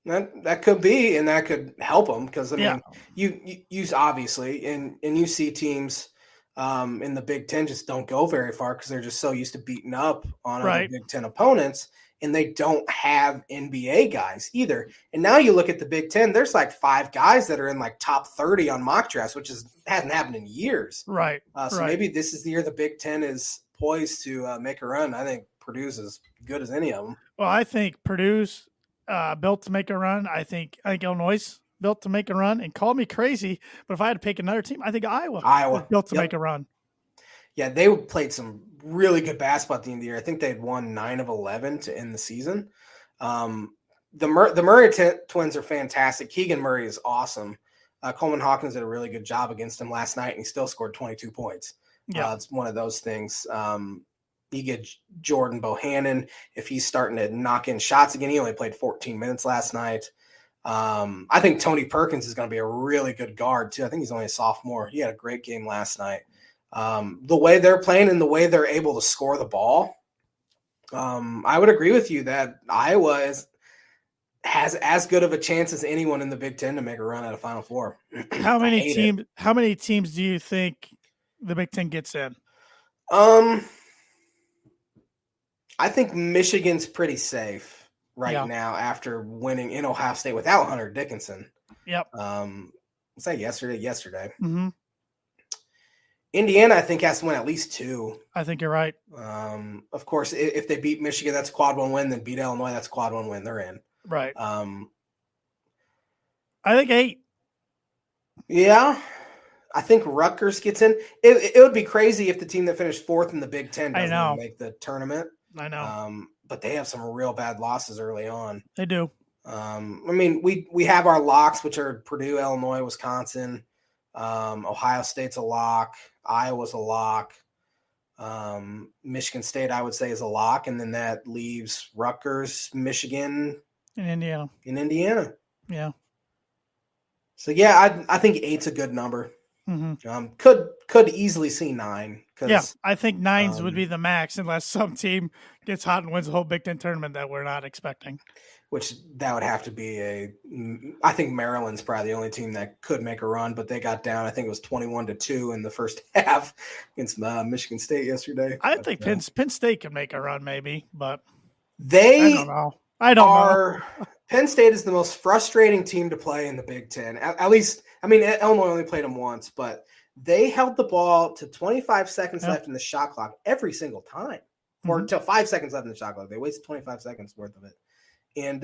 That could be, and that could help them because I Yeah. mean, you obviously, and you see teams in the Big Ten just don't go very far because they're just so used to beating up on other Right. Big Ten opponents, and they don't have NBA guys either. And now you look at the Big Ten, there's like 5 guys that are in like top 30 on mock drafts, which hasn't happened in years. Right. So maybe this is the year the Big Ten is poised to make a run. I think Purdue's as good as any of them. Well, I think Purdue's built to make a run. I think Illinois is built to make a run. And call me crazy, but if I had to pick another team, I think Iowa is built to make a rrun. Yeah, they played some really good basketball at the end of the year. I think they had won 9 of 11 to end the season. The Murray twins are fantastic. Keegan Murray is awesome. Coleman Hawkins did a really good job against him last night, and he still scored 22 points. Yeah, it's one of those things. You get Jordan Bohannon, if he's starting to knock in shots again. He only played 14 minutes last night. I think Tony Perkins is going to be a really good guard, too. I think he's only a sophomore. He had a great game last night. The way they're playing and the way they're able to score the ball, I would agree with you that Iowa has as good of a chance as anyone in the Big Ten to make a run at a Final Four. How many teams do you think the Big Ten gets in? I think Michigan's pretty safe right now after winning in Ohio State without Hunter Dickinson. Yep. Was that yesterday? Yesterday. Mm-hmm. Indiana, I think, has to win at least 2. I think you're right. Of course, if they beat Michigan, that's a quad 1 win. Then beat Illinois, that's a quad 1 win. They're in. Right. I think 8. Yeah. I think Rutgers gets in. It would be crazy if the team that finished 4th in the Big Ten doesn't make the tournament. I know. But they have some real bad losses early on. They do. I mean, we have our locks, which are Purdue, Illinois, Wisconsin. Ohio State's a lock. Iowa's a lock. Michigan State, I would say, is a lock. And then that leaves Rutgers, Michigan. And Indiana. Yeah. So, yeah, I think 8's a good number. Mm-hmm. Could easily see 9. Yeah, I think 9s would be the max unless some team gets hot and wins the whole Big Ten tournament that we're not expecting. Which that would have to be I think Maryland's probably the only team that could make a run, but they got down. I think it was 21-2 in the first half against Michigan State yesterday. I think Penn State can make a run maybe, but I don't know. Penn State is the most frustrating team to play in the Big Ten. At least, I mean, Illinois only played them once, but they held the ball to 25 seconds left in the shot clock every single time, or till 5 seconds left in the shot clock. They wasted 25 seconds worth of it. And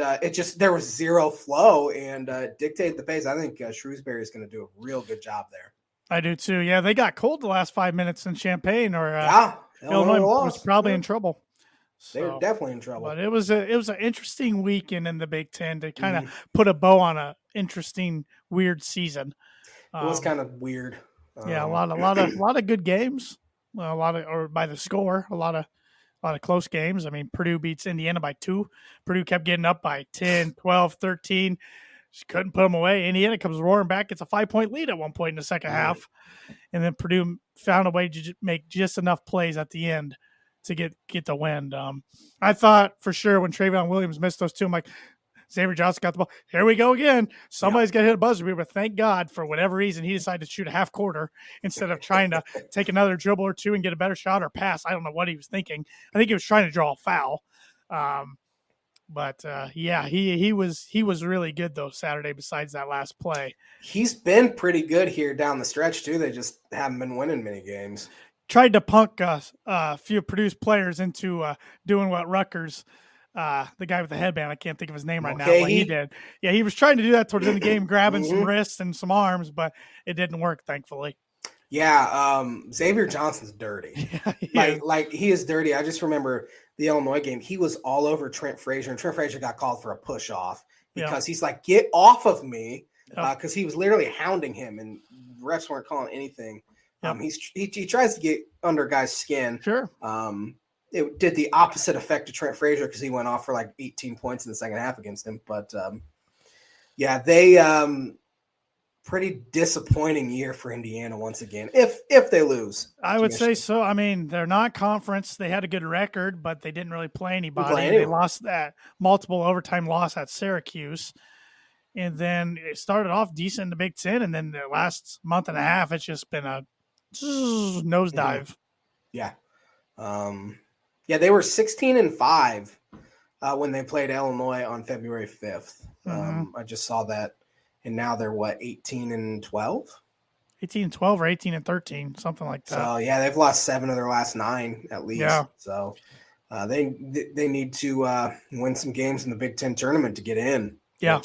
there was zero flow and dictated the pace. I think Shrewsbury is going to do a real good job there. I do too. Yeah, they got cold the last 5 minutes in Champaign, or Illinois was probably in trouble. So, they were definitely in trouble. But it was an interesting weekend in the Big Ten to kind of put a bow on a interesting, weird season. It was kind of weird. Yeah, a lot of good games. Or by the score, a lot of close games. I mean, Purdue beats Indiana by 2. Purdue kept getting up by 10, 12, 13. She couldn't put them away. Indiana comes roaring back. It's a 5-point lead at one point in the second half. And then Purdue found a way to make just enough plays at the end to get the win. I thought for sure when Travion Williams missed those 2, I'm like, Xavier Johnson got the ball. Here we go again. Somebody's going to hit a buzzer beater, but thank God for whatever reason he decided to shoot a half quarter instead of trying to take another dribble or 2 and get a better shot or pass. I don't know what he was thinking. I think he was trying to draw a foul. He was really good though Saturday besides that last play. He's been pretty good here down the stretch too. They just haven't been winning many games. Tried to punk a few Purdue's players into doing what Rutgers the guy with the headband, I can't think of his name right now, but he did. Yeah, he was trying to do that towards the end of the game, grabbing some wrists and some arms, but it didn't work, thankfully. Yeah, Xavier Johnson's dirty. Yeah, he is dirty. I just remember the Illinois game. He was all over Trent Frazier, and Trent Frazier got called for a push-off because he's like, get off of me, because he was literally hounding him, and refs weren't calling anything. Yep. He tries to get under guys' skin. Sure. It did the opposite effect to Trent Frazier because he went off for like 18 points in the second half against him. But, they pretty disappointing year for Indiana once again, if they lose. I would say so. I mean, they're not conference. They had a good record, but they didn't really play anybody. They lost that multiple overtime loss at Syracuse. And then it started off decent in the Big Ten, and then the last month and a half, it's just been a nosedive. Yeah. They were 16-5 when they played Illinois on February 5th. I just saw that. And now they're 18-12? 18-12 or 18-13, something like that. So they've lost 7 of their last 9 at least. Yeah. So they need to win some games in the Big Ten tournament to get in. Yeah,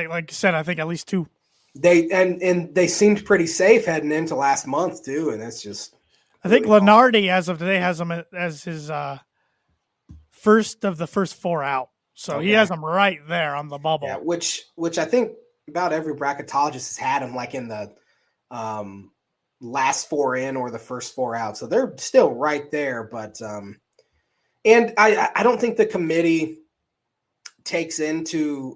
like you said, I think at least 2. They seemed pretty safe heading into last month too, and that's just. I think Lenardi, as of today, has him as his first of the first 4 out, so he has him right there on the bubble. Yeah, which I think about every bracketologist has had him like in the last 4 in or the first 4 out, so they're still right there. But and I don't think the committee takes into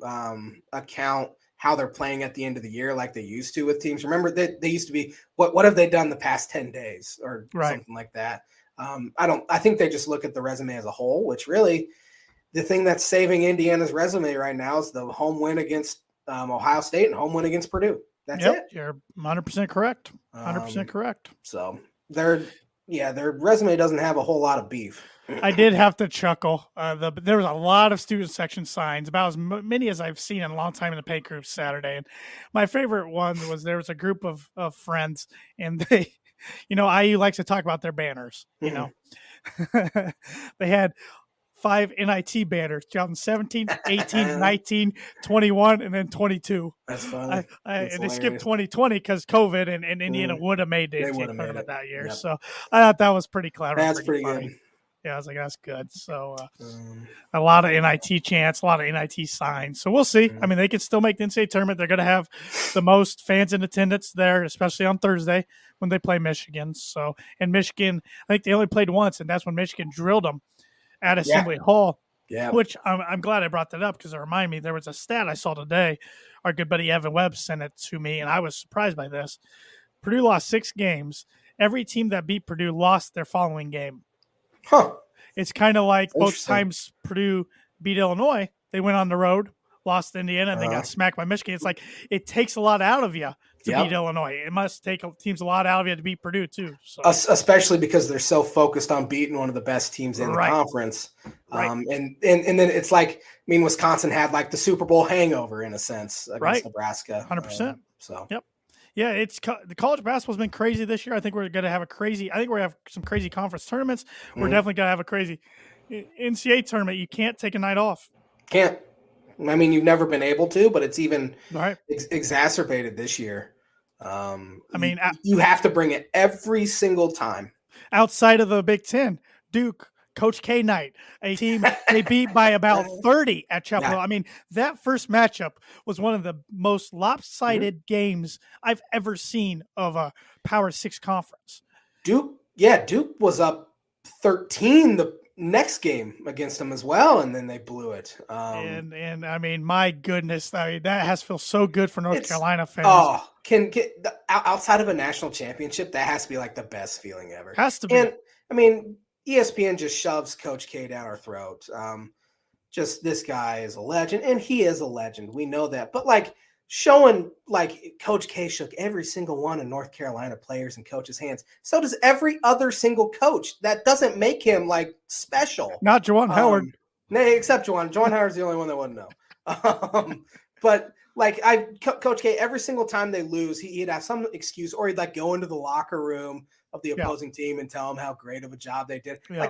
account how they're playing at the end of the year like they used to with teams. Remember that they used to be what have they done the past 10 days or something like that. I think they just look at the resume as a whole, which really the thing that's saving Indiana's resume right now is the home win against Ohio State and home win against Purdue. That's it. You're 100% correct. 100% correct. So their resume doesn't have a whole lot of beef. I did have to chuckle. There was a lot of student section signs, about as many as I've seen in a long time in the pay group Saturday. And my favorite one was there was a group of friends, and they, IU likes to talk about their banners. They had 5 NIT banners: 2017, 18, 19, 21, and then 22. That's funny. And they skipped 2020 because COVID, and Indiana would have made the NCAA tournament that year. Yep. So I thought that was pretty clever. That's pretty funny. Good. Yeah, I was like, that's good. So a lot of NIT chants, a lot of NIT signs. So we'll see. I mean, they can still make the NCAA tournament. They're going to have the most fans in attendance there, especially on Thursday when they play Michigan. So, and Michigan, I think they only played once, and that's when Michigan drilled them at Assembly Hall. Yeah. Which I'm glad I brought that up because it reminded me there was a stat I saw today. Our good buddy Evan Webb sent it to me, and I was surprised by this. Purdue lost 6 games. Every team that beat Purdue lost their following game. Huh. It's kind of like both times Purdue beat Illinois, they went on the road, lost to Indiana, and they got smacked by Michigan. It's like it takes a lot out of you to beat Illinois. It must take teams a lot out of you to beat Purdue too. So. Especially because they're so focused on beating one of the best teams in the conference. Right. And then it's like, Wisconsin had like the Super Bowl hangover in a sense against Nebraska. 100%. So. Yep. Yeah, the college basketball's been crazy this year. I think we're going to have some crazy conference tournaments. We're definitely going to have a crazy NCAA tournament. You can't take a night off. Can't. You've never been able to, but it's even exacerbated this year. You have to bring it every single time. Outside of the Big Ten, Duke, Coach K night, a team they beat by about 30 at Chapel Hill. Yeah. That first matchup was one of the most lopsided games I've ever seen of a Power 6 conference. Duke was up 13 the next game against them as well, and then they blew it. My goodness, that has to feel so good for North Carolina fans. Oh, outside of a national championship, that has to be like the best feeling ever. Has to be. And ESPN just shoves Coach K down our throat. Just this guy is a legend, and he is a legend. We know that. But showing Coach K shook every single one of North Carolina players and coaches' hands. So does every other single coach. That doesn't make him special. Not Juwan Howard. Except Juwan. Juwan Howard's the only one that wouldn't know. But Coach K, every single time they lose, he'd have some excuse, or he'd go into the locker room of the opposing team and tell them how great of a job they did. Yeah.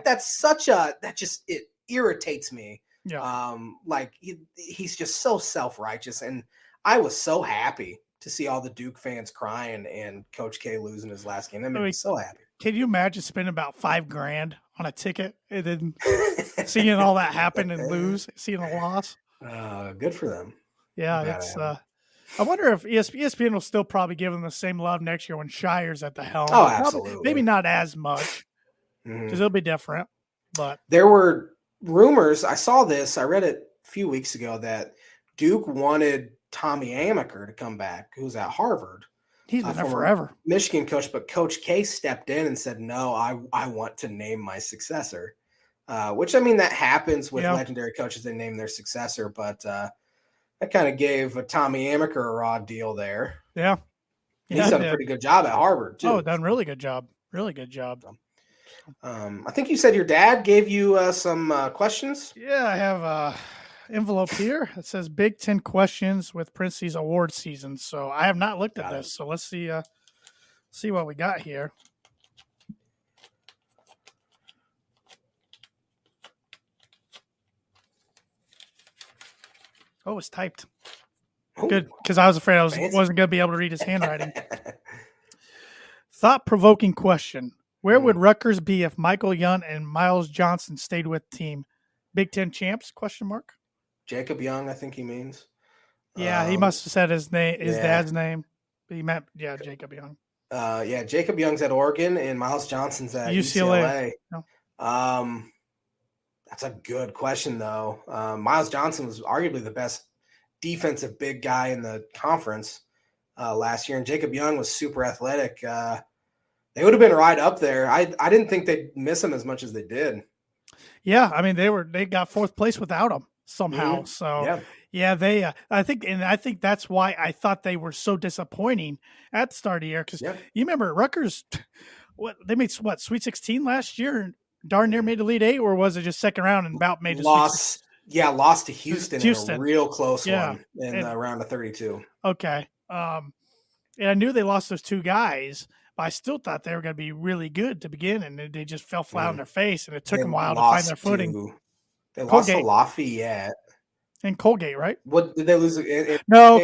It irritates me. Yeah. He's just so self-righteous. And I was so happy to see all the Duke fans crying and Coach K losing his last game. That made me so happy. Can you imagine spending about $5,000 on a ticket and then seeing all that happen and lose, seeing a loss? Good for them. Yeah. It's, I wonder if ESPN will still probably give them the same love next year when Shire's at the helm. Oh, absolutely. Probably, maybe not as much because it'll be different. But there were rumors. I saw this. I read it a few weeks ago that Duke wanted Tommy Amaker to come back, who's at Harvard. He's been there forever. Michigan coach, but Coach K stepped in and said, no, I want to name my successor, which, I mean, that happens with legendary coaches. They name their successor, but that kind of gave Tommy Amaker a raw deal there. Yeah. He's done a pretty good job at Harvard, too. Oh, done really good job. Really good job. I think you said your dad gave you some questions. Yeah, I have a envelope here. It says Big Ten questions with Princey's award season. So I have not looked at this. So let's see what we got here. Oh, it's typed. Ooh, good, because I was afraid I wasn't going to be able to read his handwriting. Thought-provoking question. Where would Rutgers be if Michael Young and Miles Johnson stayed with the team? Big Ten champs? ? Jacob Young, I think he means. Yeah, he must have said his name, his dad's name. But he meant, Jacob Young. Jacob Young's at Oregon and Miles Johnson's at UCLA. No. That's a good question, though. Miles Johnson was arguably the best defensive big guy in the conference last year, and Jacob Young was super athletic. They would have been right up there. I didn't think they'd miss him as much as they did. Yeah, I mean they got fourth place without him somehow. Mm-hmm. So they I think that's why I thought they were so disappointing at the start of the year, because you remember Rutgers, they made Sweet 16 last year and darn near made the Elite Eight, or was it just second round and about made the loss? Yeah, lost to Houston in a real close one in the round of 32. Okay, and I knew they lost those two guys, but I still thought they were going to be really good to begin, and they just fell flat on their face, and it took them a while to find their footing. They lost to Lafayette. And Colgate, right? What did they lose?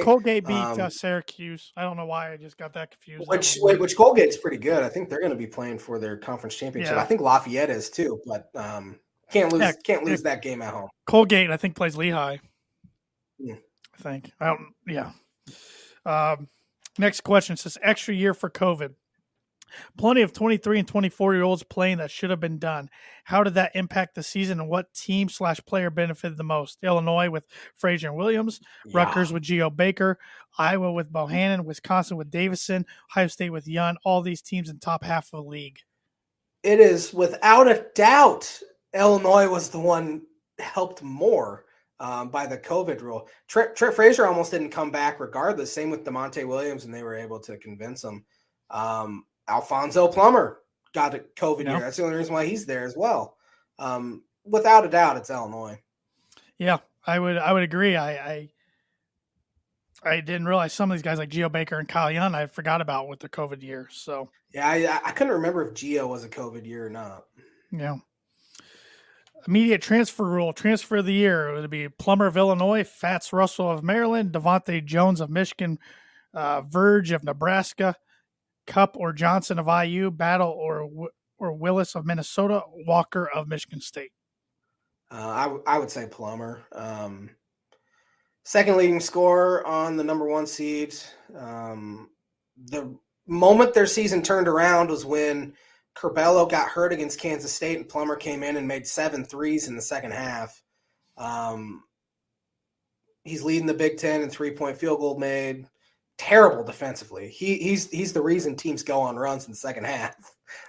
Colgate beat Syracuse. I don't know why I just got that confused. Which Colgate's pretty good. I think they're going to be playing for their conference championship. I think Lafayette is too, but can't lose that game at home. Colgate, I think, plays Lehigh. I think. I don't. Yeah. Next question says extra year for COVID. Plenty of 23 and 24-year-olds playing that should have been done. How did that impact the season, and what team/player benefited the most? Illinois with Frazier and Williams, Rutgers with Geo Baker, Iowa with Bohannon, Wisconsin with Davison, Ohio State with Young, all these teams in top half of the league. It is without a doubt Illinois was the one helped more by the COVID rule. Trent Frazier almost didn't come back regardless. Same with DeMonte Williams, and they were able to convince him. Alfonso Plummer got a COVID year. That's the only reason why he's there as well. Without a doubt, it's Illinois. Yeah, I would agree. I didn't realize some of these guys like Geo Baker and Kyle Young I forgot about with the COVID year. So I couldn't remember if Geo was a COVID year or not. Yeah. Immediate transfer rule. Transfer of the year. It would be Plummer of Illinois, Fats Russell of Maryland, Devontae Jones of Michigan, Verge of Nebraska, Cup or Johnson of IU, Battle or Willis of Minnesota, Walker of Michigan State. I would say Plummer. Second leading scorer on the number one seed. The moment their season turned around was when Curbelo got hurt against Kansas State and Plummer came in and made 7 threes in the second half. He's leading the Big Ten in 3-point field goal made. Terrible defensively. He's the reason teams go on runs in the second half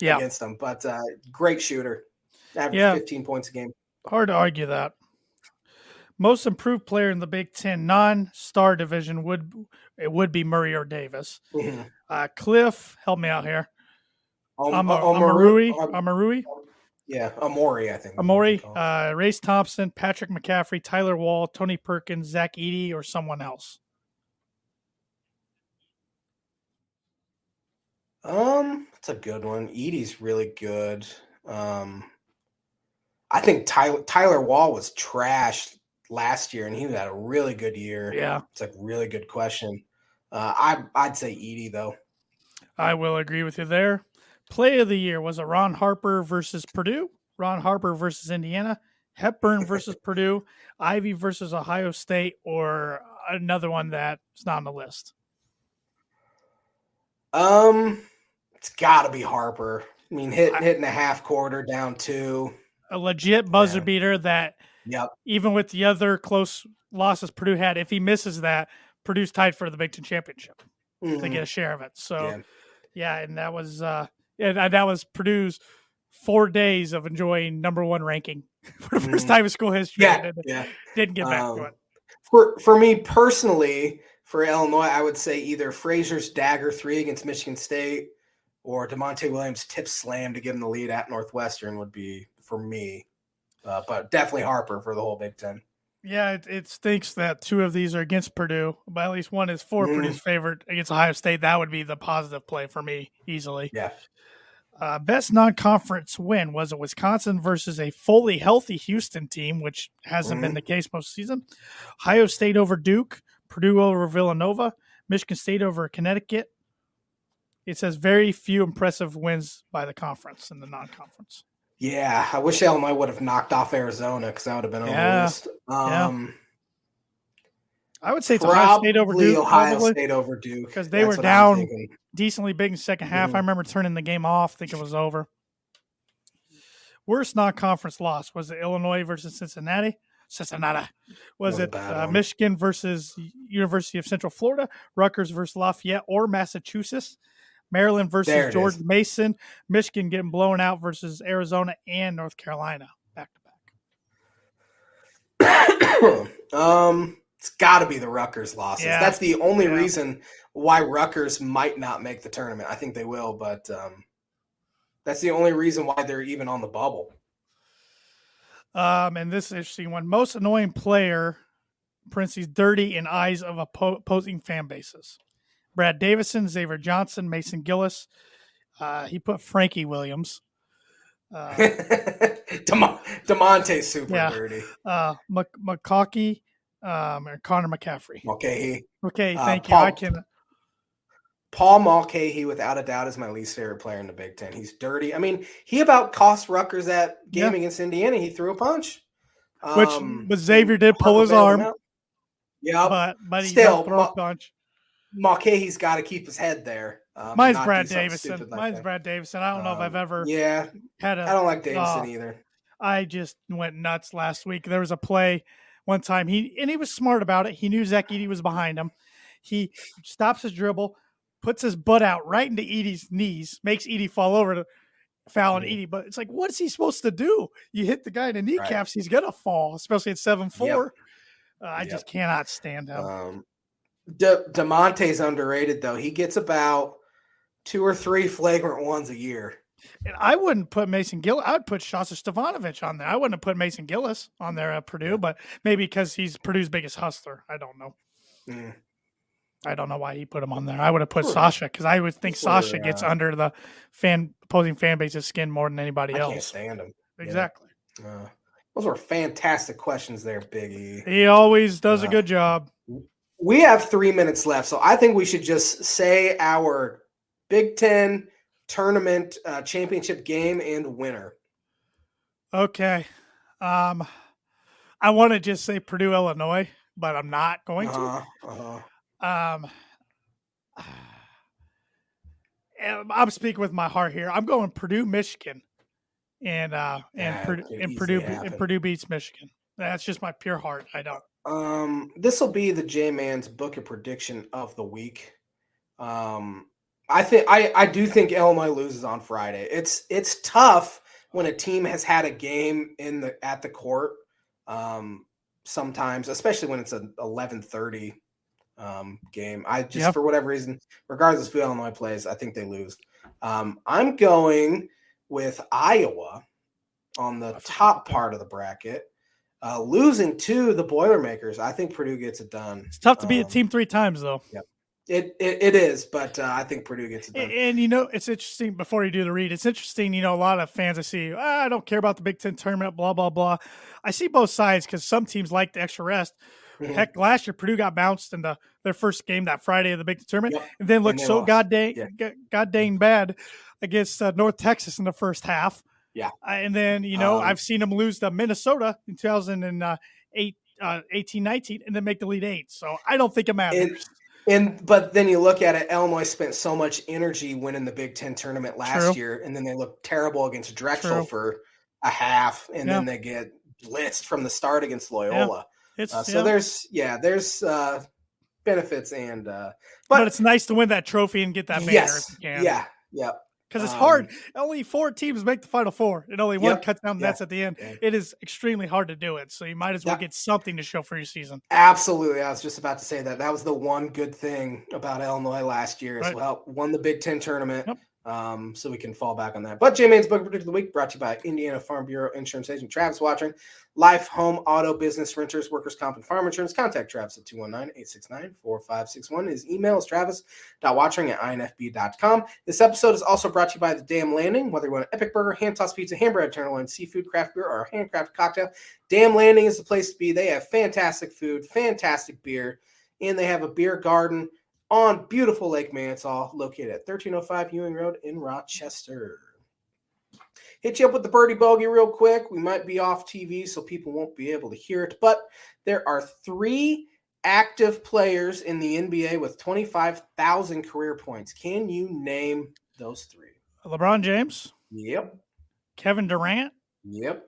against them. But great shooter. Average 15 points a game. Hard to argue that. Most improved player in the Big Ten non-star division would be Murray or Davis. Mm-hmm. Cliff, help me out here. Amorui? Yeah, Amori, I think. Amori, Race Thompson, Patrick McCaffrey, Tyler Wall, Tony Perkins, Zach Edey, or someone else. That's a good one. Edey's really good. I think Tyler Wall was trashed last year, and he had a really good year. Yeah, it's a really good question. I'd say Edey though. I will agree with you there. Play of the year was a Ron Harper versus Purdue, Ron Harper versus Indiana, Hepburn versus Purdue, Ivy versus Ohio State, or another one that's not on the list. It's got to be Harper. I mean, hitting a half quarter down 2. A legit buzzer beater that even with the other close losses Purdue had, if he misses that, Purdue's tied for the Big Ten championship. Mm-hmm. To get a share of it. So, yeah, and that was that was Purdue's 4 days of enjoying number one ranking for the first time in school history. Didn't get back to it. For me personally, for Illinois, I would say either Frazier's dagger 3 against Michigan State or DeMonte Williams' tip slam to give him the lead at Northwestern would be for me. But definitely Harper for the whole Big Ten. Yeah, it stinks that 2 of these are against Purdue, but at least one is for Purdue's favorite against Ohio State. That would be the positive play for me easily. Yeah. Best non-conference win was a Wisconsin versus a fully healthy Houston team, which hasn't been the case most of the season. Ohio State over Duke, Purdue over Villanova, Michigan State over Connecticut. It says very few impressive wins by the conference in the non-conference. Yeah, I wish Illinois would have knocked off Arizona because that would have been on the list. I would say it's Ohio State over Duke. Ohio State over Duke. Because they were down decently big in the second half. I remember turning the game off, thinking it was over. Worst non-conference loss was it Illinois versus Cincinnati? Was it Michigan versus University of Central Florida, Rutgers versus Lafayette or Massachusetts, Maryland versus George Mason, Michigan getting blown out versus Arizona and North Carolina back to back? It's got to be the Rutgers losses. Yeah. That's the only reason why Rutgers might not make the tournament. I think they will, but that's the only reason why they're even on the bubble. And this is an interesting one. Most annoying player, parentheses, dirty in eyes of opposing fan bases. Brad Davison, Xavier Johnson, Mason Gillis. He put Frankie Williams. DeMonte's super dirty. McConkey, or Connor McCaffrey. Okay, thank you. Paul Mulcahy, without a doubt, is my least favorite player in the Big Ten. He's dirty. I mean, he about cost Rutgers that game against Indiana. He threw a punch. But Xavier did pull his arm. Yeah, but he still throw a punch. Mulcahy's got to keep his head there. Mine's Brad Davison. Brad Davison. I don't know if I've ever had a. I don't like Davison either. I just went nuts last week. There was a play one time. He was smart about it. He knew Zach Edey was behind him. He stops his dribble, puts his butt out right into Edey's knees, makes Edey fall over to foul on Edey. But it's like, what is he supposed to do? You hit the guy in the kneecaps, he's going to fall, especially at 7'4". I just cannot stand him. DeMonte's underrated, though. He gets about 2 or 3 flagrant ones a year. And I wouldn't put Mason Gillis. I would put Shasta Stefanovic on there. I wouldn't have put Mason Gillis on there at Purdue, but maybe because he's Purdue's biggest hustler. I don't know. I don't know why he put him on there. I would have put Sasha because I would think Sasha gets under the opposing fan base's skin more than anybody else. I can't stand him. Exactly. Those were fantastic questions there, Big E. He always does a good job. We have 3 minutes left, so I think we should just say our Big Ten tournament championship game and winner. Okay. I want to just say Purdue, Illinois, but I'm not going to. I'm speaking with my heart here. I'm going Purdue, Michigan, and Purdue beats Michigan. That's just my pure heart. I don't. This will be the J-Man's book of prediction of the week. I do think Illinois loses on Friday. It's tough when a team has had a game at the court. Sometimes, especially when it's an 11:30 game. I just for whatever reason, regardless of who Illinois plays, I think they lose. I'm going with Iowa on the top part of the bracket. Losing to the Boilermakers, I think Purdue gets it done. It's tough to beat a team 3 times, though. Yeah, it is, but I think Purdue gets it done. And it's interesting, before you do the read, it's interesting, a lot of fans I see, I don't care about the Big Ten tournament, blah, blah, blah. I see both sides because some teams like the extra rest. Heck, last year, Purdue got bounced in their first game that Friday of the Big Ten tournament, and then looked so god dang bad against North Texas in the first half. Yeah. And then, I've seen them lose to Minnesota in 2018-19 and then make the lead 8. So I don't think it matters. But then you look at it, Illinois spent so much energy winning the Big Ten tournament last year, and then they looked terrible against Drexel for a half, and then they get blitzed from the start against Loyola. So there's benefits and but it's nice to win that trophy and get that banner. Yes. If you can. Yeah. Yep. Because it's hard. Only 4 teams make the Final Four, and only one cuts down nets at the end. Yeah. It is extremely hard to do it, so you might as well get something to show for your season. Absolutely. I was just about to say that. That was the one good thing about Illinois last year as well. Won the Big Ten tournament, so we can fall back on that. But J-Man's Book Prediction of the Week brought to you by Indiana Farm Bureau Insurance Agent Travis Watering. Life, home, auto, business, renters, workers' comp, and farm insurance. Contact Travis at 219-869-4561. His email is travis.watering@infb.com. This episode is also brought to you by The Dam Landing. Whether you want an epic burger, hand-tossed pizza, hamburger, tenderloin, seafood, craft beer, or a handcrafted cocktail, Dam Landing is the place to be. They have fantastic food, fantastic beer, and they have a beer garden on beautiful Lake Manitou, located at 1305 Ewing Road in Rochester. Hit you up with the Birdie Bogey real quick. We might be off TV, so people won't be able to hear it. But there are 3 active players in the NBA with 25,000 career points. Can you name those 3? LeBron James? Yep. Kevin Durant? Yep.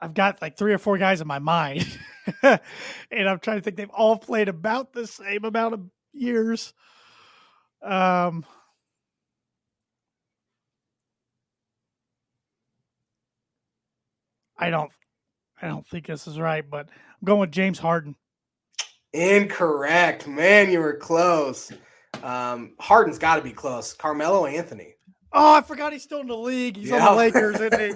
I've got like 3 or 4 guys in my mind, and I'm trying to think. They've all played about the same amount of years. I don't think this is right, but I'm going with James Harden. Incorrect, man. You were close. Harden's got to be close. Carmelo Anthony. Oh, I forgot he's still in the league. He's on the Lakers, isn't he?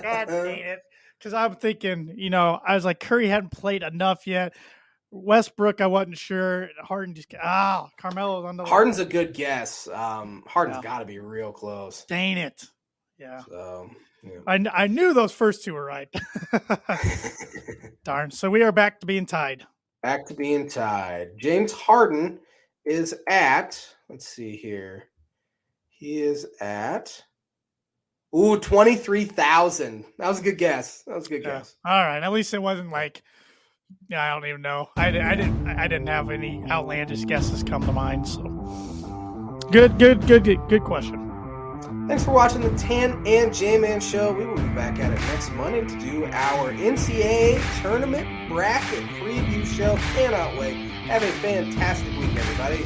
God dang it. Because I'm thinking, I was like, Curry hadn't played enough yet. Westbrook, I wasn't sure. Harden just Carmelo's on the Harden's a good guess. Harden's got to be real close. Dang it. Yeah. So, yeah. I knew those first 2 were right. Darn. So we are back to being tied. Back to being tied. James Harden is at, let's see here. He is at 23,000. That was a good guess. All right. At least it wasn't like, I don't even know. I didn't have any outlandish guesses come to mind. So good question. Thanks for watching the Tan and J-Man show. We will be back at it next Monday to do our NCAA tournament bracket preview show. Cannot wait. Have a fantastic week, everybody.